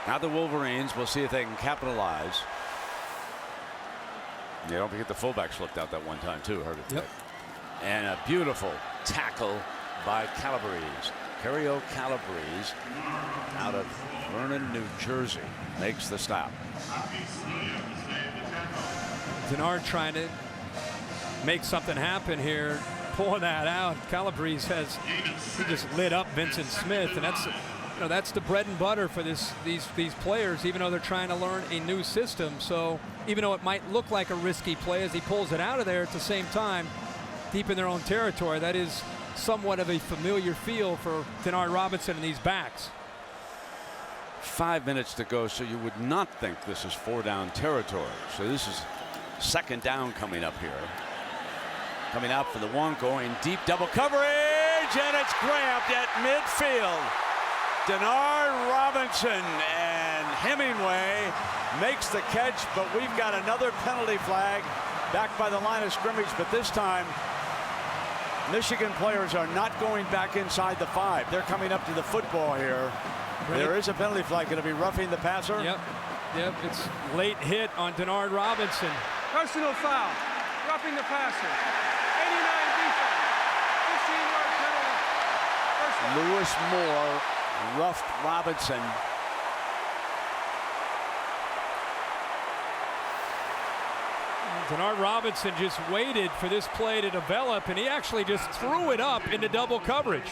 Now the Wolverines, we'll see if they can capitalize. Yeah, don't forget the fullback slipped out that one time too. Heard it. Yep. And a beautiful tackle by Calabrese. Cario Calabrese out of Vernon, New Jersey, makes the stop. Denard trying to make something happen here, pulling that out. Calabrese he just lit up Vincent Smith, and that's the bread and butter for these players, even though they're trying to learn a new system. So even though it might look like a risky play as he pulls it out of there, at the same time, deep in their own territory, that is somewhat of a familiar feel for Denard Robinson and these backs. 5 minutes to go, so you would not think this is 4-down territory. So this is 2nd down coming up here. Coming out for the one, going deep, double coverage, and it's grabbed at midfield. Denard Robinson, and Hemingway makes the catch, but we've got another penalty flag back by the line of scrimmage, but this time Michigan players are not going back inside the 5. They're coming up to the football here. There is a penalty flag. Going to be roughing the passer. Yep, it's late hit on Denard Robinson. Personal foul. Roughing the passer. 89 defense. 15-yard penalty. First down. Lewis Moore roughed Robinson. Denard Robinson just waited for this play to develop, and he actually just threw it up into double coverage.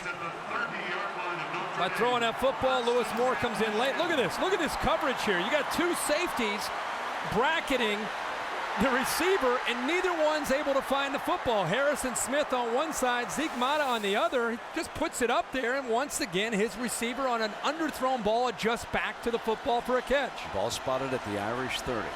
By throwing that football, Lewis Moore comes in late. Look at this. Look at this coverage here. You got 2 safeties bracketing the receiver, and neither one's able to find the football. Harrison Smith on one side, Zeke Mata on the other. He just puts it up there, and once again, his receiver on an underthrown ball adjusts back to the football for a catch. Ball spotted at the Irish 30.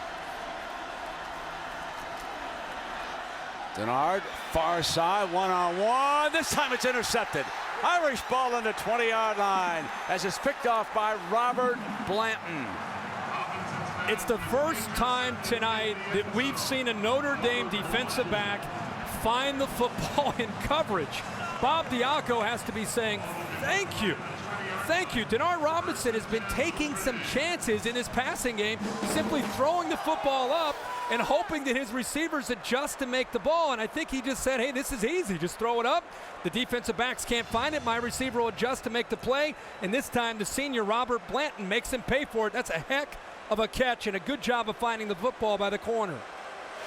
Denard, far side, one-on-one. This time it's intercepted. Irish ball on the 20-yard line as it's picked off by Robert Blanton. It's the first time tonight that we've seen a Notre Dame defensive back find the football in coverage. Bob Diaco has to be saying, thank you. Thank you. Denard Robinson has been taking some chances in his passing game, simply throwing the football up and hoping that his receivers adjust to make the ball. And I think he just said, hey, this is easy. Just throw it up. The defensive backs can't find it. My receiver will adjust to make the play. And this time the senior Robert Blanton makes him pay for it. That's a heck of a catch and a good job of finding the football by the corner.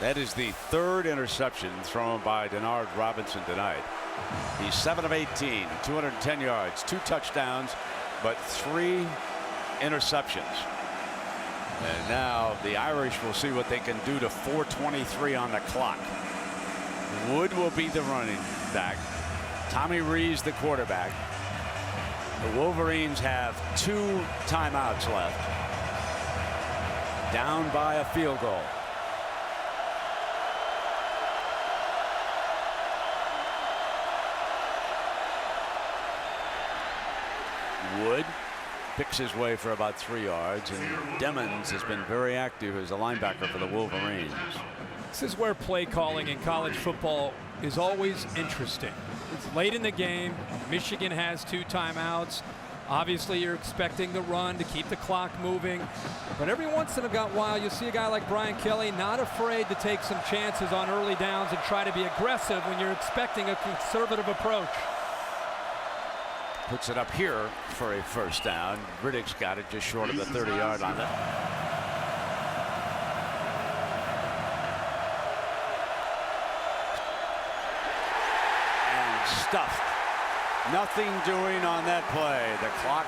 That is the 3rd interception thrown by Denard Robinson tonight. He's 7 of 18, 210 yards, 2 touchdowns, but 3 interceptions. And now the Irish will see what they can do to 4:23 on the clock. Wood will be the running back. Tommy Rees the quarterback. The Wolverines have 2 timeouts left. Down by a field goal. Wood picks his way for about 3 yards, and Demmons has been very active as a linebacker for the Wolverines. This is where play calling in college football is always interesting. It's late in the game. Michigan has 2 timeouts. Obviously, you're expecting the run to keep the clock moving. But every once in a while, you'll see a guy like Brian Kelly not afraid to take some chances on early downs and try to be aggressive when you're expecting a conservative approach. Puts it up here for a first down. Riddick's got it just short of the 30-yard line. And stuffed. Nothing doing on that play. The clock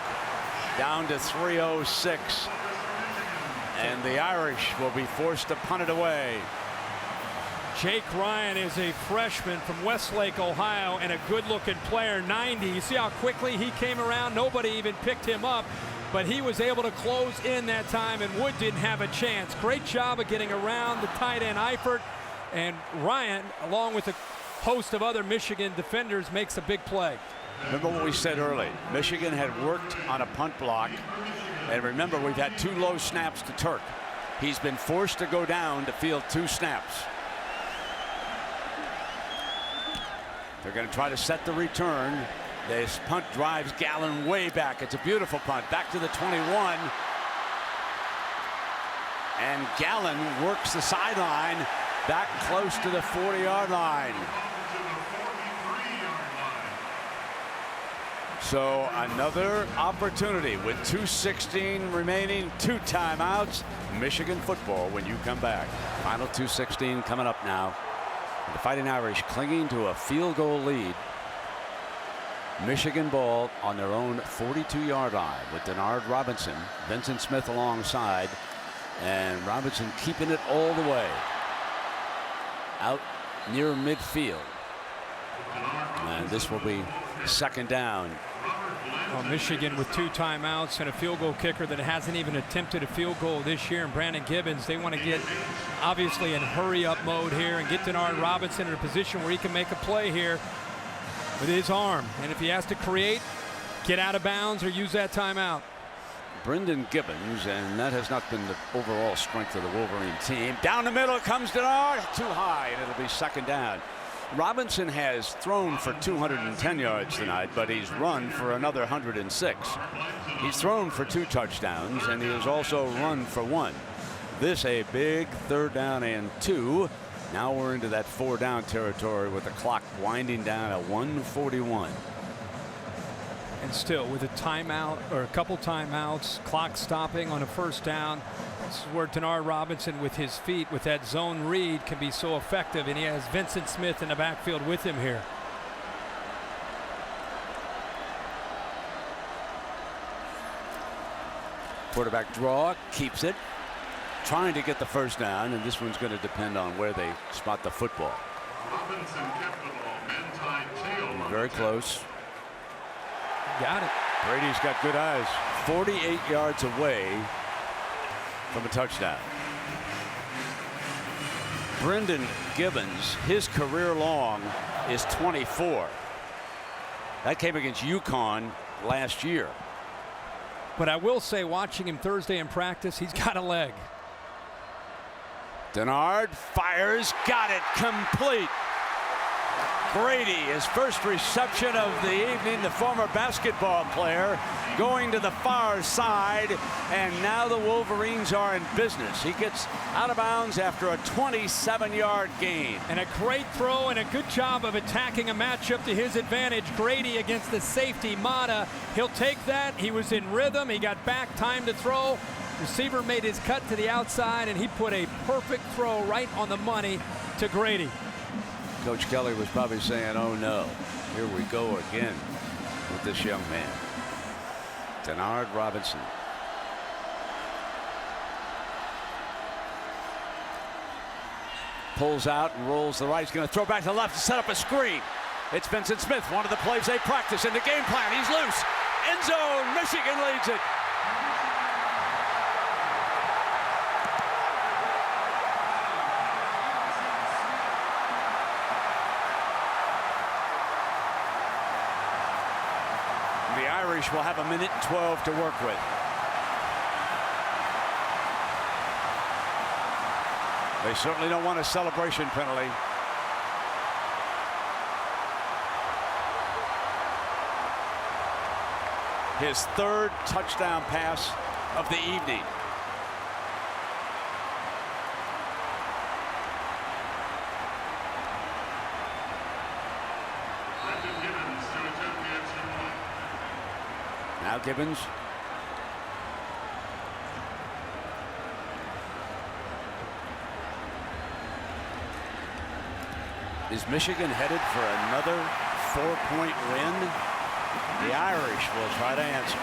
down to 3:06. And the Irish will be forced to punt it away. Jake Ryan is a freshman from Westlake, Ohio, and a good-looking player, 90. You see how quickly he came around? Nobody even picked him up, but he was able to close in that time, and Wood didn't have a chance. Great job of getting around the tight end Eifert, and Ryan, along with a host of other Michigan defenders, makes a big play. Remember what we said early. Michigan had worked on a punt block, and remember, we've had 2 low snaps to Turk. He's been forced to go down to field 2 snaps. They're going to try to set the return. This punt drives Gallen way back. It's a beautiful punt. Back to the 21. And Gallen works the sideline back close to the 40-yard line. So another opportunity with 2:16 remaining, 2 timeouts. Michigan football when you come back. Final 2:16 coming up now. The Fighting Irish clinging to a field goal lead. Michigan ball on their own 42-yard line with Denard Robinson, Vincent Smith alongside, and Robinson keeping it all the way out near midfield. And this will be second down. Well, Michigan with 2 timeouts and a field goal kicker that hasn't even attempted a field goal this year, and Brandon Gibbons. They want to get obviously in hurry-up mode here and get Denard Robinson in a position where he can make a play here with his arm. And if he has to create, get out of bounds or use that timeout. Brendan Gibbons, and that has not been the overall strength of the Wolverine team. Down the middle comes Denard, too high, and it'll be second down. Robinson has thrown for 210 yards tonight, but he's run for another 106. He's thrown for 2 touchdowns, and he has also run for 1. This a big 3rd down and 2. Now we're into that 4-down territory with the clock winding down at 1:41. And still with a timeout or a couple timeouts, clock stopping on a 1st down. This is where Denard Robinson with his feet, with that zone read, can be so effective, and he has Vincent Smith in the backfield with him here. Quarterback draw, keeps it, trying to get the 1st down, and this one's going to depend on where they spot the football. Robinson kept the ball, men tied tail. Very close. Got it. Brady's got good eyes. 48 yards away from a touchdown. Brendan Gibbons, his career long is 24. That came against UConn last year. But I will say, watching him Thursday in practice, he's got a leg. Denard fires, got it, complete. Grady, his first reception of the evening, the former basketball player, going to the far side, and now the Wolverines are in business. He gets out of bounds after a 27-yard gain. And a great throw and a good job of attacking a matchup to his advantage. Grady against the safety, Mata. He'll take that. He was in rhythm. He got back, time to throw. Receiver made his cut to the outside, and he put a perfect throw right on the money to Grady. Coach Kelly was probably saying, oh no, here we go again with this young man. Denard Robinson. Pulls out and rolls the right. He's going to throw back to the left to set up a screen. It's Vincent Smith, one of the plays they practice in the game plan. He's loose. End zone. Michigan leads it. The Irish will have 1:12 to work with. They certainly don't want a celebration penalty. His 3rd touchdown pass of the evening. Now Gibbons. Is Michigan headed for another 4-point win? The Irish will try to answer.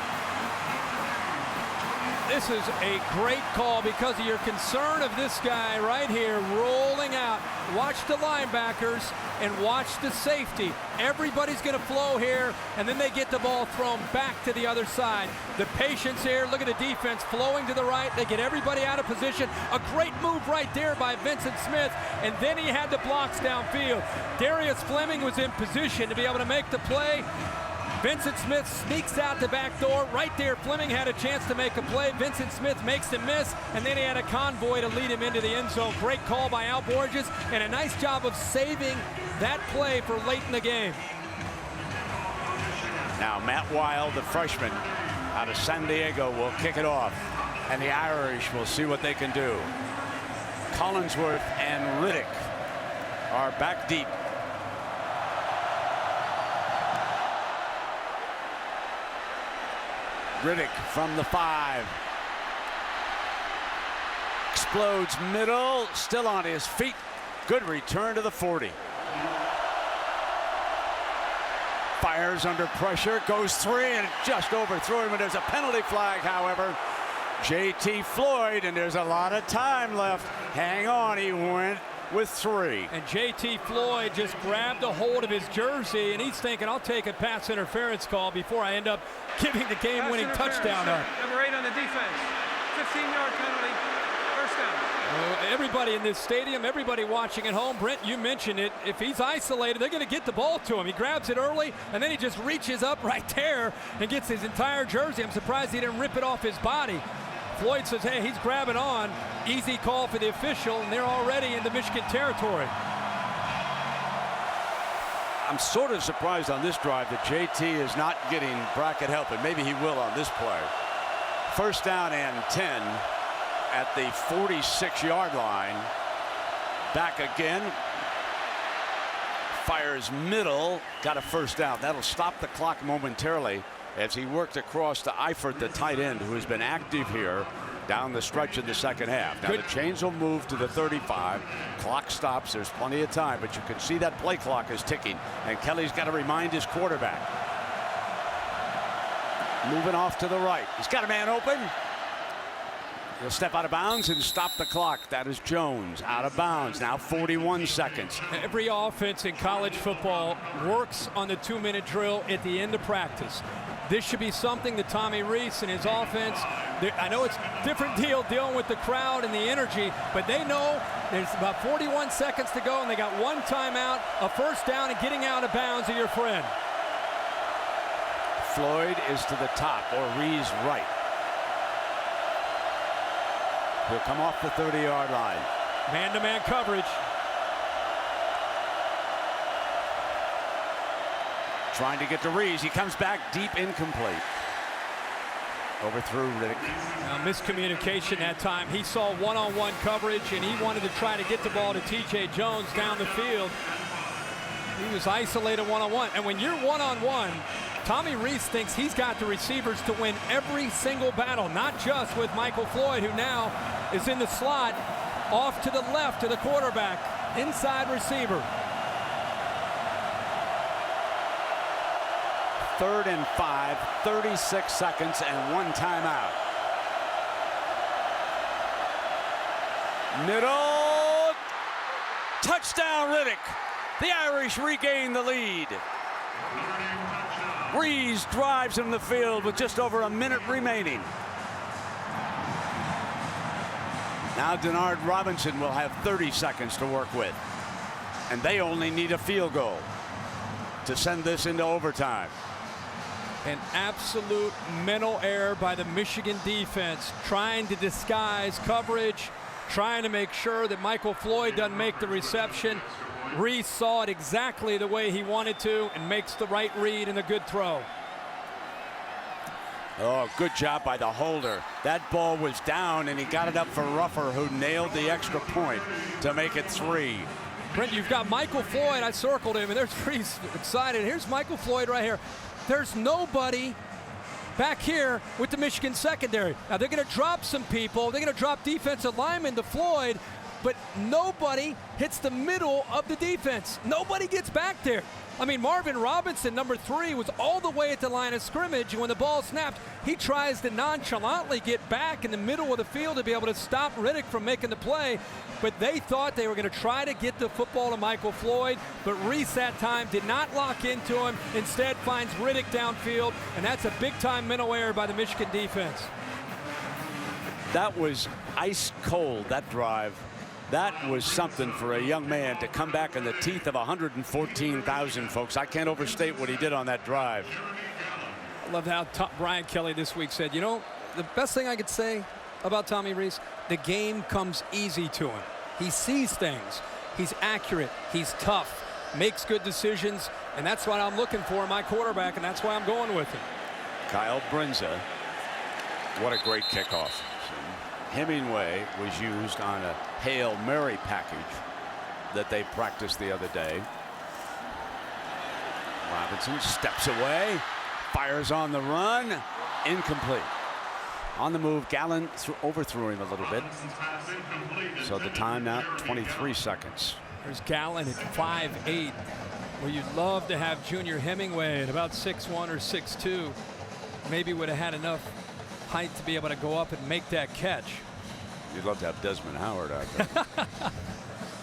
This is a great call because of your concern of this guy right here rolling out. Watch the linebackers and watch the safety. Everybody's going to flow here, and then they get the ball thrown back to the other side. The patience here, look at the defense flowing to the right. They get everybody out of position. A great move right there by Vincent Smith, and then he had the blocks downfield. Darius Fleming was in position to be able to make the play. Vincent Smith sneaks out the back door. Right there, Fleming had a chance to make a play. Vincent Smith makes him miss, and then he had a convoy to lead him into the end zone. Great call by Al Borges, and a nice job of saving that play for late in the game. Now Matt Wild, the freshman out of San Diego, will kick it off, and the Irish will see what they can do. Collinsworth and Riddick are back deep. Riddick from the 5. Explodes middle, still on his feet. Good return to the 40. Fires under pressure, goes 3 and just overthrew him, and there's a penalty flag, however. J.T. Floyd, and there's a lot of time left. Hang on, he went with 3. And J.T. Floyd just grabbed a hold of his jersey, and he's thinking, I'll take a pass interference call before I end up giving the game-winning touchdown up. Number 8 on the defense. 15-yard penalty. First down. Everybody in this stadium, everybody watching at home, Brent, you mentioned it. If he's isolated, they're going to get the ball to him. He grabs it early, and then he just reaches up right there and gets his entire jersey. I'm surprised he didn't rip it off his body. Floyd says, hey, he's grabbing on. Easy call for the official, and they're already in the Michigan territory. I'm sort of surprised on this drive that JT is not getting bracket help, and maybe he will on this play. First down and 10 at the 46-yard line. Back again. Fires middle. Got a first down. That'll stop the clock momentarily as he worked across to Eifert, the tight end, who has been active here down the stretch in the second half. Now the chains will move to the 35. Clock stops. There's plenty of time, but you can see that play clock is ticking, and Kelly's got to remind his quarterback. Moving off to the right. He's got a man open. He'll step out of bounds and stop the clock. That is Jones out of bounds. Now 41 seconds. Every offense in college football works on the 2-minute drill at the end of practice. This should be something that Tommy Rees and his offense, I know it's a different deal dealing with the crowd and the energy, but they know there's about 41 seconds to go, and they got one timeout, a first down, and getting out of bounds of your friend. Floyd is to the top, or Rees right. He'll come off the 30-yard line. Man-to-man coverage. Trying to get to Rees. He comes back deep, incomplete. Overthrew Riddick. Now, miscommunication that time. He saw one-on-one coverage, and he wanted to try to get the ball to T.J. Jones down the field. He was isolated one-on-one. And when you're one-on-one, Tommy Rees thinks he's got the receivers to win every single battle, not just with Michael Floyd, who now is in the slot off to the left to the quarterback, inside receiver. 3rd and 5, 36 seconds and one timeout. Middle. Touchdown, Riddick. The Irish regain the lead. Rees drives him the field with just over a minute remaining. Now Denard Robinson will have 30 seconds to work with. And they only need a field goal to send this into overtime. An absolute mental error by the Michigan defense, trying to disguise coverage, trying to make sure that Michael Floyd doesn't make the reception. Rees saw it exactly the way he wanted to and makes the right read and a good throw. Oh, good job by the holder. That ball was down, and he got it up for Ruffer, who nailed the extra point to make it 3. Brent, you've got Michael Floyd. I circled him, and there's pretty excited. Here's Michael Floyd right here. There's nobody back here with the Michigan secondary. Now, they're going to drop some people. They're going to drop defensive linemen to Floyd, but nobody hits the middle of the defense. Nobody gets back there. I mean, Marvin Robinson, number 3, was all the way at the line of scrimmage, and when the ball snapped, he tries to nonchalantly get back in the middle of the field to be able to stop Riddick from making the play, but they thought they were going to try to get the football to Michael Floyd, but Rees that time did not lock into him, instead finds Riddick downfield, and that's a big-time mental error by the Michigan defense. That was ice cold, that drive. That was something for a young man to come back in the teeth of 114,000 folks. I can't overstate what he did on that drive. I love how Brian Kelly this week said, you know, the best thing I could say about Tommy Rees, the game comes easy to him. He sees things. He's accurate. He's tough. Makes good decisions. And that's what I'm looking for in my quarterback, and that's why I'm going with him. Kyle Brinza. What a great kickoff. Hemingway was used on a Hail Mary package that they practiced the other day. Robinson steps away, fires on the run, Incomplete. On the move, Gallen overthrew him a little bit. So the time now, 23 seconds. There's Gallen at 5'8", where you'd love to have Junior Hemingway at about 6'1" or 6'2". Maybe would have had enough height to be able to go up and make that catch. You'd love to have Desmond Howard out there.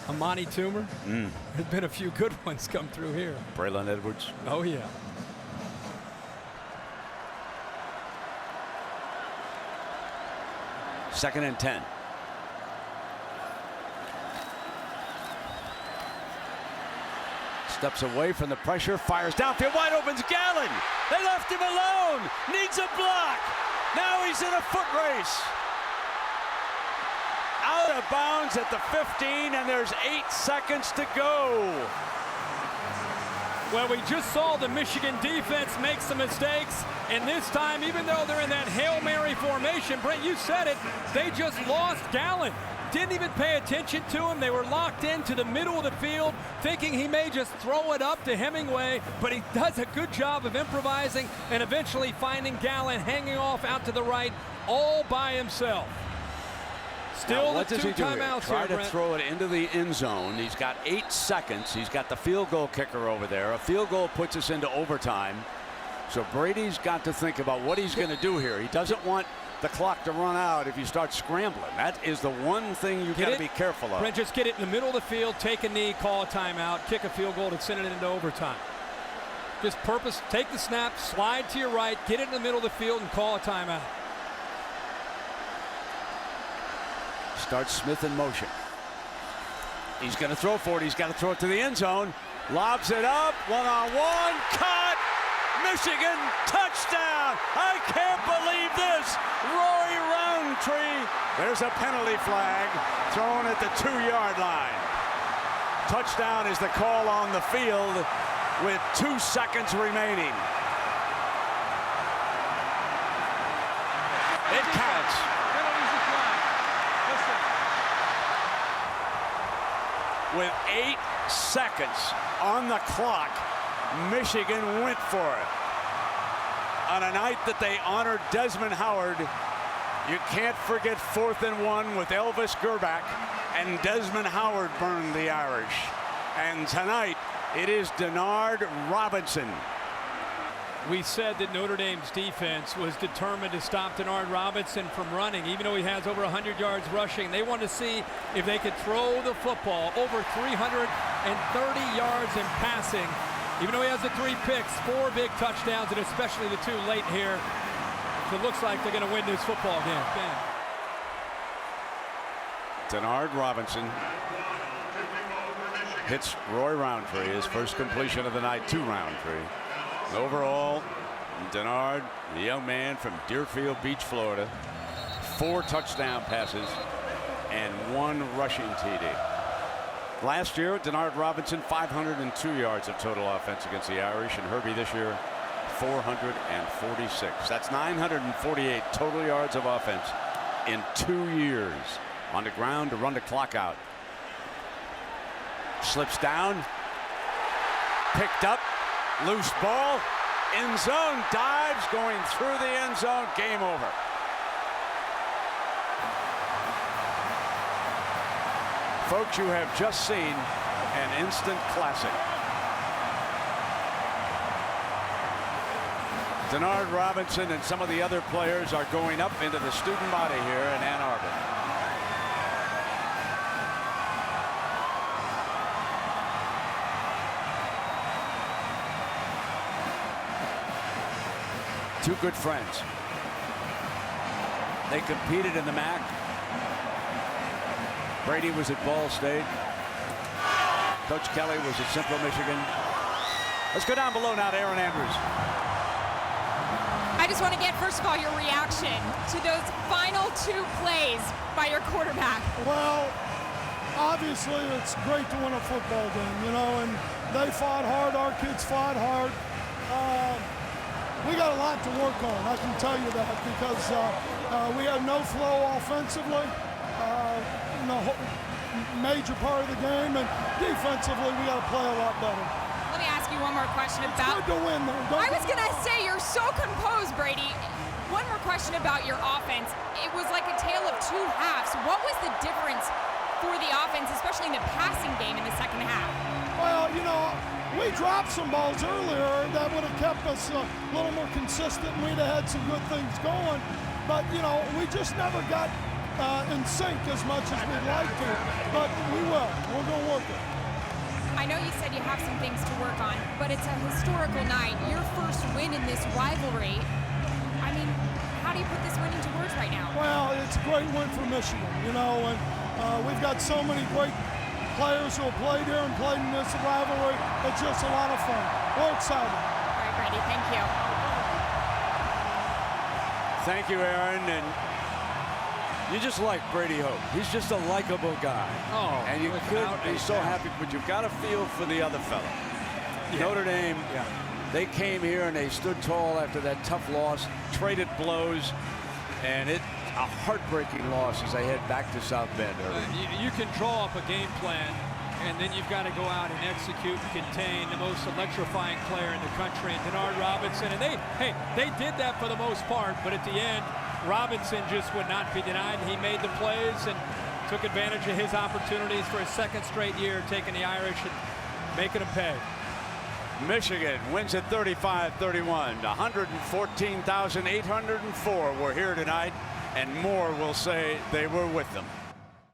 Amani Toomer. There's been a few good ones come through here. Braylon Edwards. Oh, yeah. Second and 10. Steps away from the pressure, fires downfield, wide open's Gallen. They left him alone. Needs a block. Now he's in a foot race. Out of bounds at the 15, and there's 8 seconds to go. Well, we just saw the Michigan defense make some mistakes, and this time, even though they're in that Hail Mary formation, Brent, you said it, they just lost Gallen. Didn't even pay attention to him. They were locked into the middle of the field, thinking he may just throw it up to Hemingway, but he does a good job of improvising and eventually finding Gallen hanging off out to the right all by himself. Still what the does he do here? timeouts Try here, to throw it into the end zone. He's got 8 seconds. He's got the field goal kicker over there. A field goal puts us into overtime. So Brady's got to think about what he's going to do here. He doesn't want the clock to run out if you start scrambling. That is the one thing you've got to be careful of. Brent, just get it in the middle of the field, take a knee, call a timeout, kick a field goal to send it into overtime. Just take the snap, slide to your right, get it in the middle of the field, and call a timeout. Starts Smith in motion. He's going to throw for it. He's got to throw it to the end zone. Lobs it up. One-on-one. Caught. Michigan. Touchdown. I can't believe this. Rory Roundtree. There's a penalty flag thrown at the 2-yard line. Touchdown is the call on the field with 2 seconds remaining. It counts. With 8 seconds on the clock, Michigan went for it. On a night that they honored Desmond Howard, you can't forget 4th and 1 with Elvis Gerbach, and Desmond Howard burned the Irish. And tonight, it is Denard Robinson. We said that Notre Dame's defense was determined to stop Denard Robinson from running, even though he has over 100 yards rushing. They wanted to see if they could throw the football over 330 yards in passing. Even though he has the 3 picks, 4 big touchdowns, and especially the 2 late here. So it looks like they're going to win this football game. Bam. Denard Robinson hits Roy Roundtree, his first completion of the night to Roundtree. Overall, Denard, the young man from Deerfield Beach, Florida, 4 touchdown passes and 1 rushing TD. Last year, Denard Robinson, 502 yards of total offense against the Irish, and Herbie this year, 446. That's 948 total yards of offense in 2 years. On the ground to run the clock out. Slips down, picked up. Loose ball, end zone, dives, going through the end zone, game over. Folks, you have just seen an instant classic. Denard Robinson and some of the other players are going up into the student body here in Ann Arbor. Two good friends. They competed in the MAC. Brady was at Ball State. Coach Kelly was at Central Michigan. Let's go down below now to Aaron Andrews. I just want to get, first of all, your reaction to those final 2 plays by your quarterback. Well, obviously it's great to win a football game, you know, and they fought hard. Our kids fought hard. We got a lot to work on, I can tell you that, because we had no flow offensively, major part of the game, and defensively we got to play a lot better. Let me ask you one more question about. It's good to win, though. I was going to say, you're so composed, Brady. One more question about your offense. It was like a tale of two halves. What was the difference for the offense, especially in the passing game in the second half? Well, you know, we dropped some balls earlier that would have kept us a little more consistent, and we'd have had some good things going. But, you know, we just never got in sync as much as we'd like to. But we will. We're going to work it. I know you said you have some things to work on, but it's a historical night. Your first win in this rivalry. I mean, how do you put this win into words right now? Well, it's a great win for Michigan, you know, and we've got so many great players who have played here and played in this rivalry. It's just a lot of fun. We're excited. All right, Brady, thank you. Thank you, Aaron. And you just like Brady Hoke. He's just a likable guy. Oh, and you could be so happy, but you've got to feel for the other fella. Yeah. Notre Dame, they came here and they stood tall after that tough loss, traded blows, and it's a heartbreaking loss as they head back to South Bend. You can draw up a game plan, and then you've got to go out and execute and contain the most electrifying player in the country, Denard Robinson. And they did that for the most part, but at the end, Robinson just would not be denied. He made the plays and took advantage of his opportunities for his second straight year, taking the Irish and making them pay. Michigan wins at 35-31. 114,804 were here tonight, and more will say they were with them.